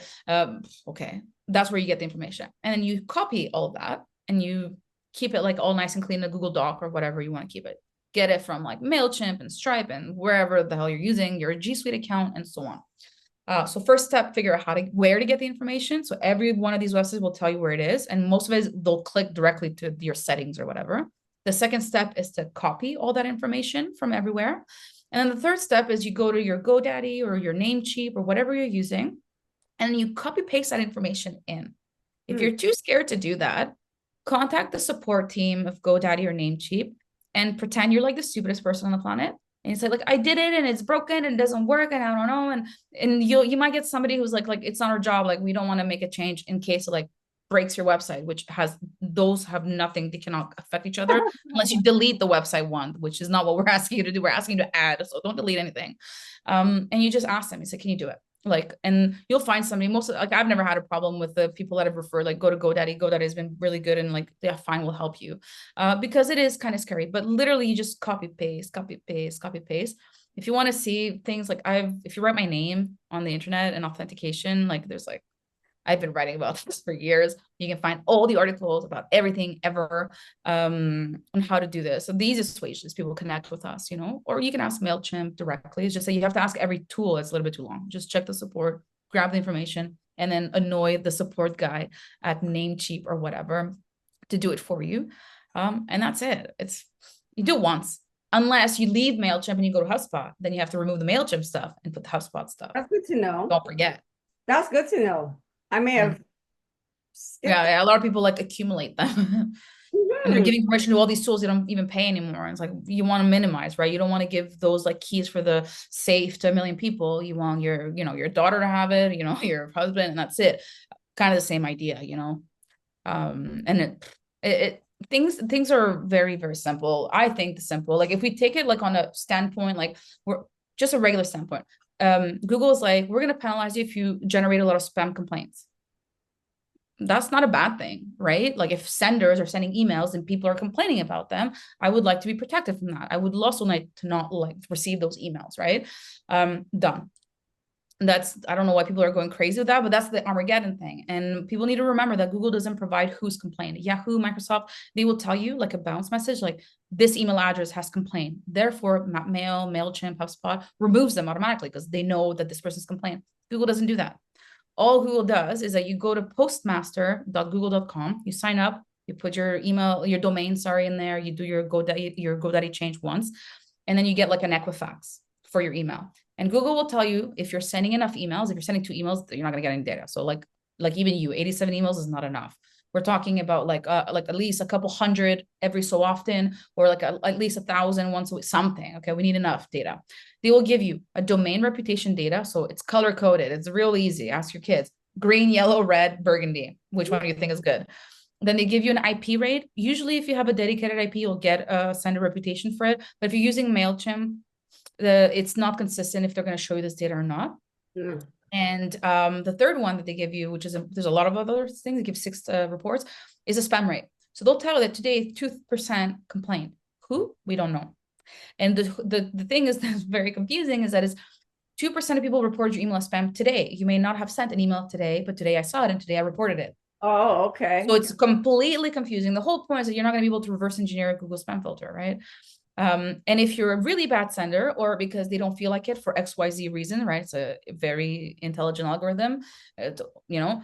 Okay, that's where you get the information. And then you copy all of that and you keep it like all nice and clean in a Google Doc or whatever you want to keep it. Get it from like MailChimp and Stripe and wherever the hell you're using your G Suite account and so on. So first step, figure out where to get the information. So every one of these websites will tell you where it is. And most of it is they'll click directly to your settings or whatever. The second step is to copy all that information from everywhere. And then the third step is you go to your GoDaddy or your Namecheap or whatever you're using, and you copy paste that information in. If you're too scared to do that, contact the support team of GoDaddy or Namecheap and pretend you're like the stupidest person on the planet. And you say like, I did it and it's broken and it doesn't work and I don't know. And you might get somebody who's like it's not our job. Like we don't want to make a change in case it like breaks your website, which those have nothing. They cannot affect each other unless you delete the website one, which is not what we're asking you to do. We're asking you to add, so don't delete anything. And you just ask them, you say, can you do it? Like, and you'll find somebody. Like I've never had a problem with the people that have referred, like go to GoDaddy. GoDaddy has been really good and like, yeah, fine, we'll help you. Because it is kind of scary, but literally you just copy paste. If you want to see things like if you write my name on the internet and authentication, like there's like, I've been writing about this for years. You can find all the articles about everything ever on how to do this. So the easiest way is just people connect with us, you know, or you can ask MailChimp directly. It's just that you have to ask every tool. It's a little bit too long. Just check the support, grab the information, and then annoy the support guy at Namecheap or whatever to do it for you. And that's it. You do it once. Unless you leave MailChimp and you go to HubSpot, then you have to remove the MailChimp stuff and put the HubSpot stuff. That's good to know. Don't forget. That's good to know. I may have a lot of people like accumulate them. And they're giving permission to all these tools they don't even pay anymore. And it's like you want to minimize, right? You don't want to give those like keys for the safe to a million people. You want your daughter to have it, your husband, and that's it. Kind of the same idea, and things are very, very simple. I think the simple, like if we take it like on a standpoint, like we're just a regular standpoint. Google is like, we're going to penalize you if you generate a lot of spam complaints. That's not a bad thing, right? Like if senders are sending emails and people are complaining about them, I would like to be protected from that. I would also like to not like receive those emails, right? Done. I don't know why people are going crazy with that, but that's the Armageddon thing. And people need to remember that Google doesn't provide who's complained. Yahoo, Microsoft, they will tell you like a bounce message, like this email address has complained. Therefore, Mail, MailChimp, HubSpot removes them automatically because they know that this person's complained. Google doesn't do that. All Google does is that you go to postmaster.google.com, you sign up, you put your email, your domain, in there, you do your GoDaddy change once, and then you get like an Equifax for your email. And Google will tell you if you're sending enough emails. If you're sending 2 emails, you're not going to get any data. So like even 87 emails is not enough. We're talking about like at least a couple hundred every so often, or like at least 1,000 once a week, something. Okay, we need enough data. They will give you a domain reputation data. So it's color coded. It's real easy. Ask your kids. Green, yellow, red, burgundy. Which one do you think is good? Then they give you an IP rate. Usually, if you have a dedicated IP, you'll get a sender reputation for it. But if you're using MailChimp, it's not consistent if they're going to show you this data or not. Mm. And the third one that they give you, which is there's a lot of other things, they give 6 reports, is a spam rate. So they'll tell you that today 2% complained. Who? We don't know. And the thing is that's very confusing is that is 2% of people report your email as spam today. You may not have sent an email today, but today I saw it and today I reported it. Oh, okay. So it's completely confusing. The whole point is that you're not going to be able to reverse engineer Google spam filter, right? And if you're a really bad sender, or because they don't feel like it for XYZ reason, right? It's a very intelligent algorithm, you know,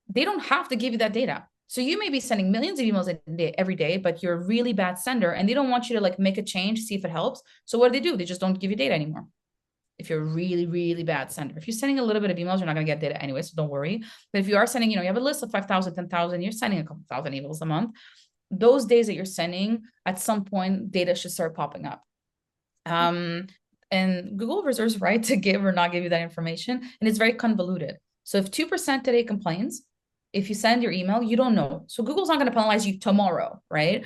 they don't have to give you that data. So you may be sending millions of emails a day, every day, but you're a really bad sender and they don't want you to like make a change, see if it helps. So what do? They just don't give you data anymore. If you're a really, really bad sender, if you're sending a little bit of emails, you're not going to get data anyway. So don't worry. But if you are sending, you have a list of 5,000, 10,000, you're sending a couple thousand emails a month. Those days that you're sending, at some point, data should start popping up. And Google reserves right to give or not give you that information. And it's very convoluted. So if 2% today complains, if you send your email, you don't know. So Google's not going to penalize you tomorrow, right?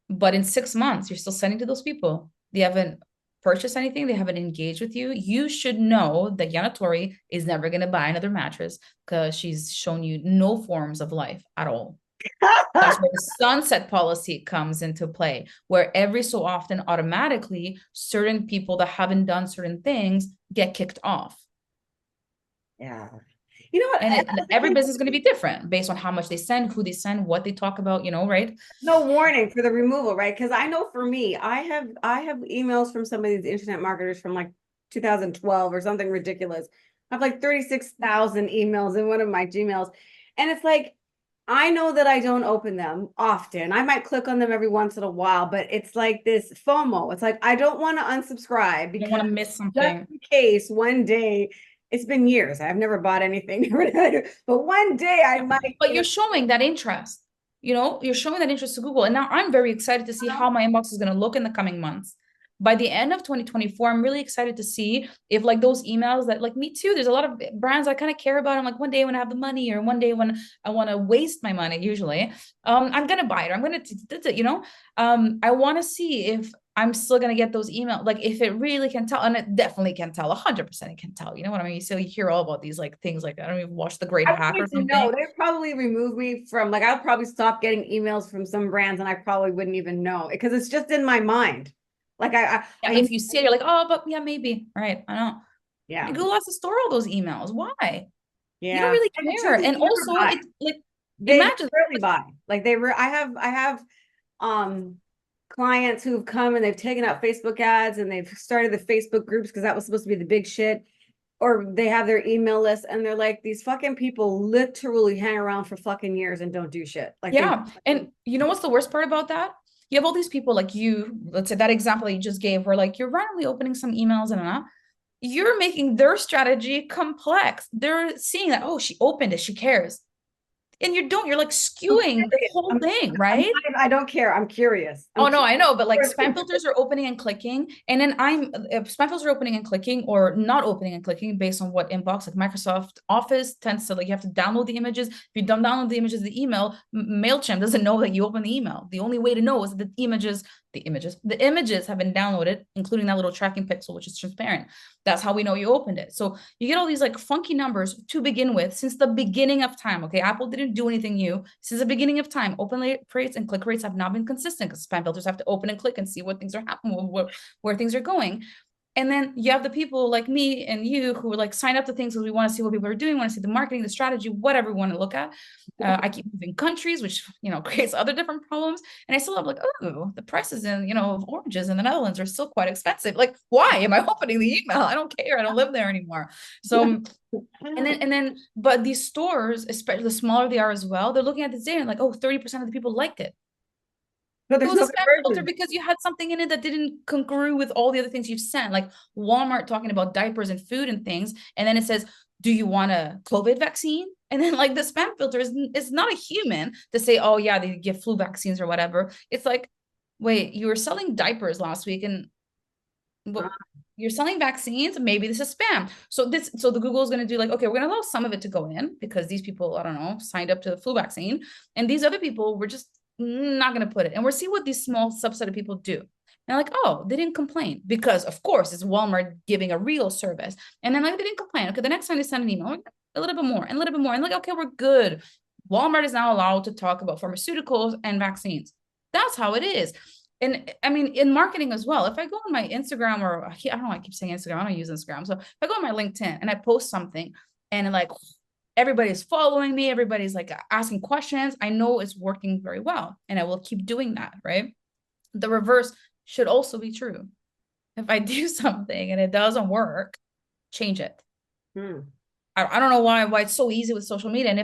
But in 6 months, you're still sending to those people. They haven't purchased anything. They haven't engaged with you. You should know that Yana Tori is never going to buy another mattress because she's shown you no forms of life at all. That's where the sunset policy comes into play, where every so often automatically certain people that haven't done certain things get kicked off. Yeah. You know what? And every business is going to be different based on how much they send, who they send, what they talk about, right? No warning for the removal, right? Because I know for me, I have emails from some of these internet marketers from like 2012 or something ridiculous. I have like 36,000 emails in one of my Gmails. And it's like, I know that I don't open them often. I might click on them every once in a while, but it's like this FOMO. It's like, I don't want to unsubscribe You don't because want to miss something. just in case one day, it's been years. I've never bought anything, but one day I might. But you're showing that interest, you're showing that interest to Google. And now I'm very excited to see how my inbox is going to look in the coming months. By the end of 2024, I'm really excited to see if like those emails that like me too, there's a lot of brands I kind of care about. I'm like, one day when I have the money or one day when I want to waste my money, usually, I'm going to buy it. Or I'm going to, I want to see if I'm still going to get those emails. Like if it really can tell, and it definitely can tell, 100% it can tell, you know what I mean? So you hear all about these like things like, I don't even watch The Great Hack or something. No, they probably remove me from like, I'll probably stop getting emails from some brands and I probably wouldn't even know because it's just in my mind. Like if you see it, you're like, oh, but yeah, maybe. All right. I know. Yeah. And Google has to store all those emails. Why? Yeah. You don't really care. And also it, like they rarely buy. Like I have clients who've come and they've taken out Facebook ads and they've started the Facebook groups because that was supposed to be the big shit. Or they have their email list and they're like, these fucking people literally hang around for fucking years and don't do shit. Like, yeah. And you know what's the worst part about that? You have all these people like you, let's say that example you just gave, where like you're randomly opening some emails and you're making their strategy complex. They're seeing that, oh, she opened it, she cares. And you're like skewing the whole thing, right? I don't care. I'm curious. Oh no, I know, but like spam filters are opening and clicking, and then spam filters are opening and clicking or not opening and clicking based on what inbox. Like Microsoft Office tends to like you have to download the images. If you don't download the images of the email, MailChimp doesn't know that you open the email. The only way to know is that the images have been downloaded, including that little tracking pixel, which is transparent. That's how we know you opened it. So you get all these like funky numbers to begin with since the beginning of time. Okay, Apple didn't do anything new since the beginning of time. Open rates and click rates have not been consistent because spam filters have to open and click and see what things are happening, where things are going. And then you have the people like me and you who like sign up to things because we want to see what people are doing, want to see the marketing, the strategy, whatever we want to look at. I keep moving countries, which, creates other different problems. And I still have like, oh, the prices of oranges in the Netherlands are still quite expensive. Like, why am I opening the email? I don't care. I don't live there anymore. So, but these stores, especially the smaller they are as well, they're looking at this data and like, oh, 30% of the people liked it. But there's no spam filter because you had something in it that didn't congruent with all the other things you've sent, like Walmart talking about diapers and food and things. And then it says, do you want a COVID vaccine? And then like the spam filter is not a human to say, oh yeah, they give flu vaccines or whatever. It's like, wait, you were selling diapers last week and Well, you're selling vaccines, maybe this is spam. So the Google is going to do like, okay, we're going to allow some of it to go in because these people, I don't know, signed up to the flu vaccine. And these other people, we're just not going to put it. And we'll see what these small subset of people do. And like, oh, they didn't complain because of course it's Walmart giving a real service. And then like, they didn't complain. Okay, the next time they send an email, a little bit more and a little bit more. And like, okay, we're good. Walmart is now allowed to talk about pharmaceuticals and vaccines. That's how it is. And I mean, in marketing as well, if I go on my Instagram or I don't know, I keep saying Instagram, I don't use Instagram. So if I go on my LinkedIn and I post something and like everybody's following me, everybody's like asking questions, I know it's working very well and I will keep doing that, right? The reverse should also be true. If I do something and it doesn't work, change it. I don't know why it's so easy with social media. And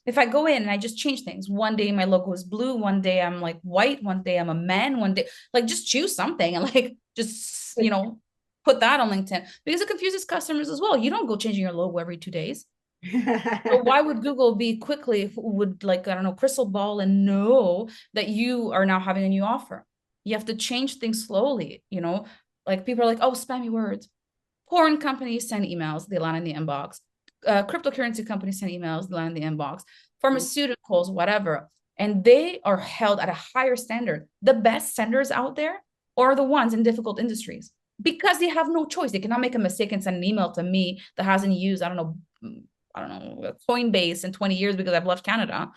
if I go in and I just change things, one day my logo is blue, one day I'm like white, one day I'm a man, one day like just choose something and like just put that on LinkedIn because it confuses customers as well. You don't go changing your logo every 2 days. So why would Google be quickly would like I don't know crystal ball and know that you are now having a new offer? You have to change things slowly. Like people are like, oh, spammy words. Porn companies send emails, they land in the inbox. Cryptocurrency companies send emails, they land in the inbox. Pharmaceuticals, whatever. And they are held at a higher standard. The best senders out there are the ones in difficult industries because they have no choice. They cannot make a mistake and send an email to me that hasn't used, I don't know, Coinbase in 20 years because I've left Canada.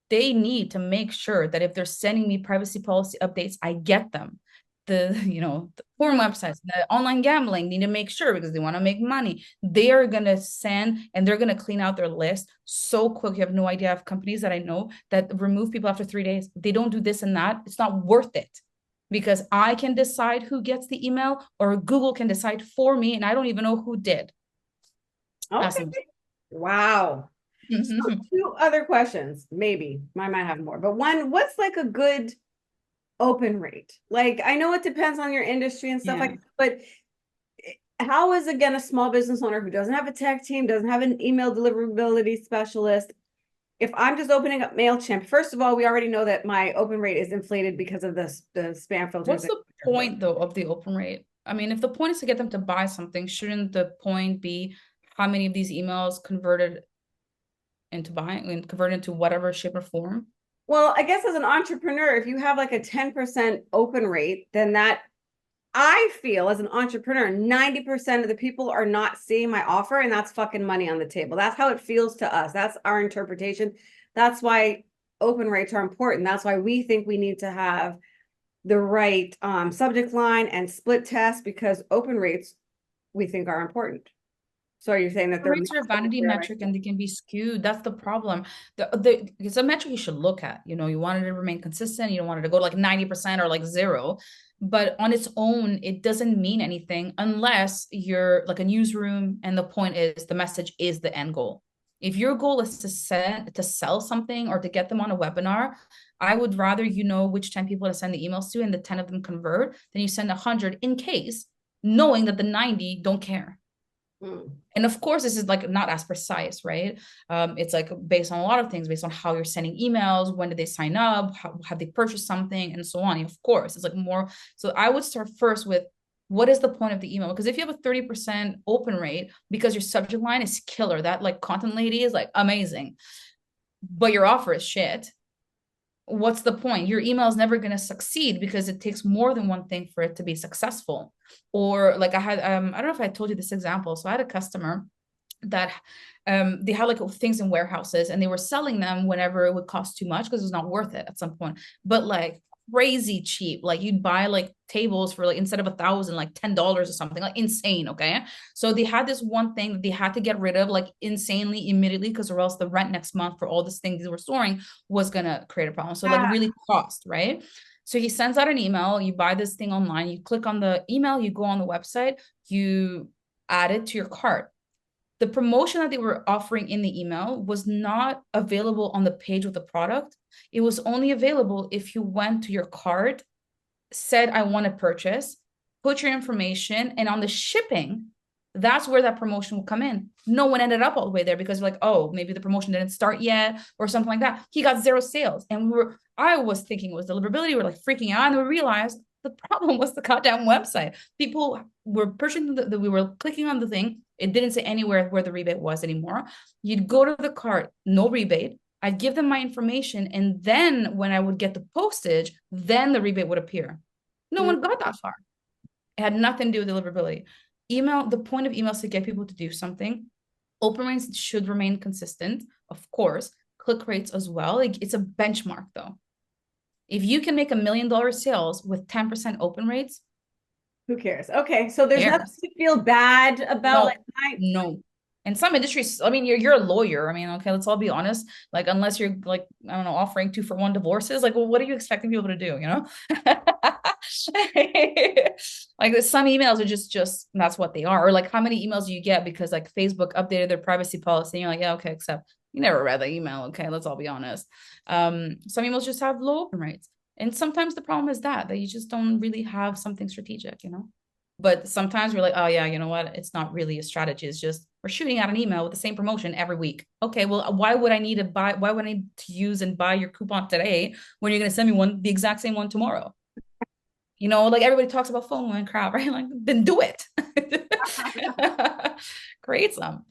They need to make sure that if they're sending me privacy policy updates, I get them. The porn websites, the online gambling need to make sure because they want to make money. They are going to send and they're going to clean out their list so quick. You have no idea of companies that I know that remove people after 3 days. They don't do this and that. It's not worth it because I can decide who gets the email or Google can decide for me. And I don't even know who did. Okay. Wow. So 2 other questions, maybe I might have more, but one, what's like a good open rate? Like, I know it depends on your industry and stuff like that, but how is again a small business owner who doesn't have a tech team, doesn't have an email deliverability specialist? If I'm just opening up MailChimp, first of all, we already know that my open rate is inflated because of the spam filters. What's the point though of the open rate? I mean, if the point is to get them to buy something, shouldn't the point be how many of these emails converted into buying and converted into whatever shape or form? Well, I guess as an entrepreneur, if you have like a 10% open rate, then that I feel as an entrepreneur, 90% of the people are not seeing my offer, and that's fucking money on the table. That's how it feels to us. That's our interpretation. That's why open rates are important. That's why we think we need to have the right subject line and split test because open rates we think are important. So are you saying that Rates are a vanity metric and they can be skewed? That's the problem. It's a metric you should look at. You want it to remain consistent. You don't want it to go to like 90% or like 0. But on its own, it doesn't mean anything unless you're like a newsroom and the point is the message is the end goal. If your goal is to sell something or to get them on a webinar, I would rather which 10 people to send the emails to and the 10 of them convert than you send 100 in case knowing that the 90 don't care. And of course, this is like not as precise, right? It's like based on a lot of things, based on how you're sending emails, when did they sign up, how have they purchased something, and so on. And of course, it's like more. So I would start first with what is the point of the email? Because if you have a 30% open rate because your subject line is killer, that like content lady is like amazing, but your offer is shit. What's the point? Your email is never going to succeed because it takes more than one thing for it to be successful. Or like I had, I don't know if I told you this example. So I had a customer that they had like things in warehouses and they were selling them whenever it would cost too much because it was not worth it at some point. But like crazy cheap, like you'd buy like tables for like instead of 1,000 like $10 or something, like insane. Okay, so they had this one thing that they had to get rid of like insanely immediately because or else the rent next month for all these things they were storing was gonna create a problem. So like really cost, right? So he sends out an email, you buy this thing online, you click on the email, you go on the website, you add it to your cart. The promotion that they were offering in the email was not available on the page with the product. It was only available if you went to your cart, said, I want to purchase, put your information, and on the shipping, that's where that promotion will come in. No one ended up all the way there because like, oh, maybe the promotion didn't start yet or something like that. He got 0 sales. And I was thinking it was deliverability. We're like freaking out. And we realized The problem was the goddamn website. People were pushing we were clicking on the thing. It didn't say anywhere where the rebate was anymore. You'd go to the cart, no rebate. I'd give them my information. And then when I would get the postage, then the rebate would appear. No one got that far. It had nothing to do with deliverability. Email, the point of email is to get people to do something. Open rates should remain consistent, of course. Click rates as well. Like, it's a benchmark though. If you can make $1 million sales with 10% open rates, who cares? Okay, so there's nothing to feel bad about. no, like no. In some industries, I mean, you're a lawyer. I mean, okay, let's all be honest. Like, unless you're like, I don't know, offering 2-for-1 divorces, like, well, what are you expecting people to do? You know, like some emails are just that's what they are. Or like, how many emails do you get because like Facebook updated their privacy policy? And you're like, yeah, okay, except you never read the email. Okay, let's all be honest. Some emails just have low open rates, and sometimes the problem is that you just don't really have something strategic, you know. But sometimes we're like, oh yeah, you know what? It's not really a strategy. It's just we're shooting out an email with the same promotion every week. Okay, well, why would I need to buy? Why would I need to use and buy your coupon today when you're going to send me the exact same one tomorrow? You know, like everybody talks about FOMO and crap, right? Like, then do it. Create some.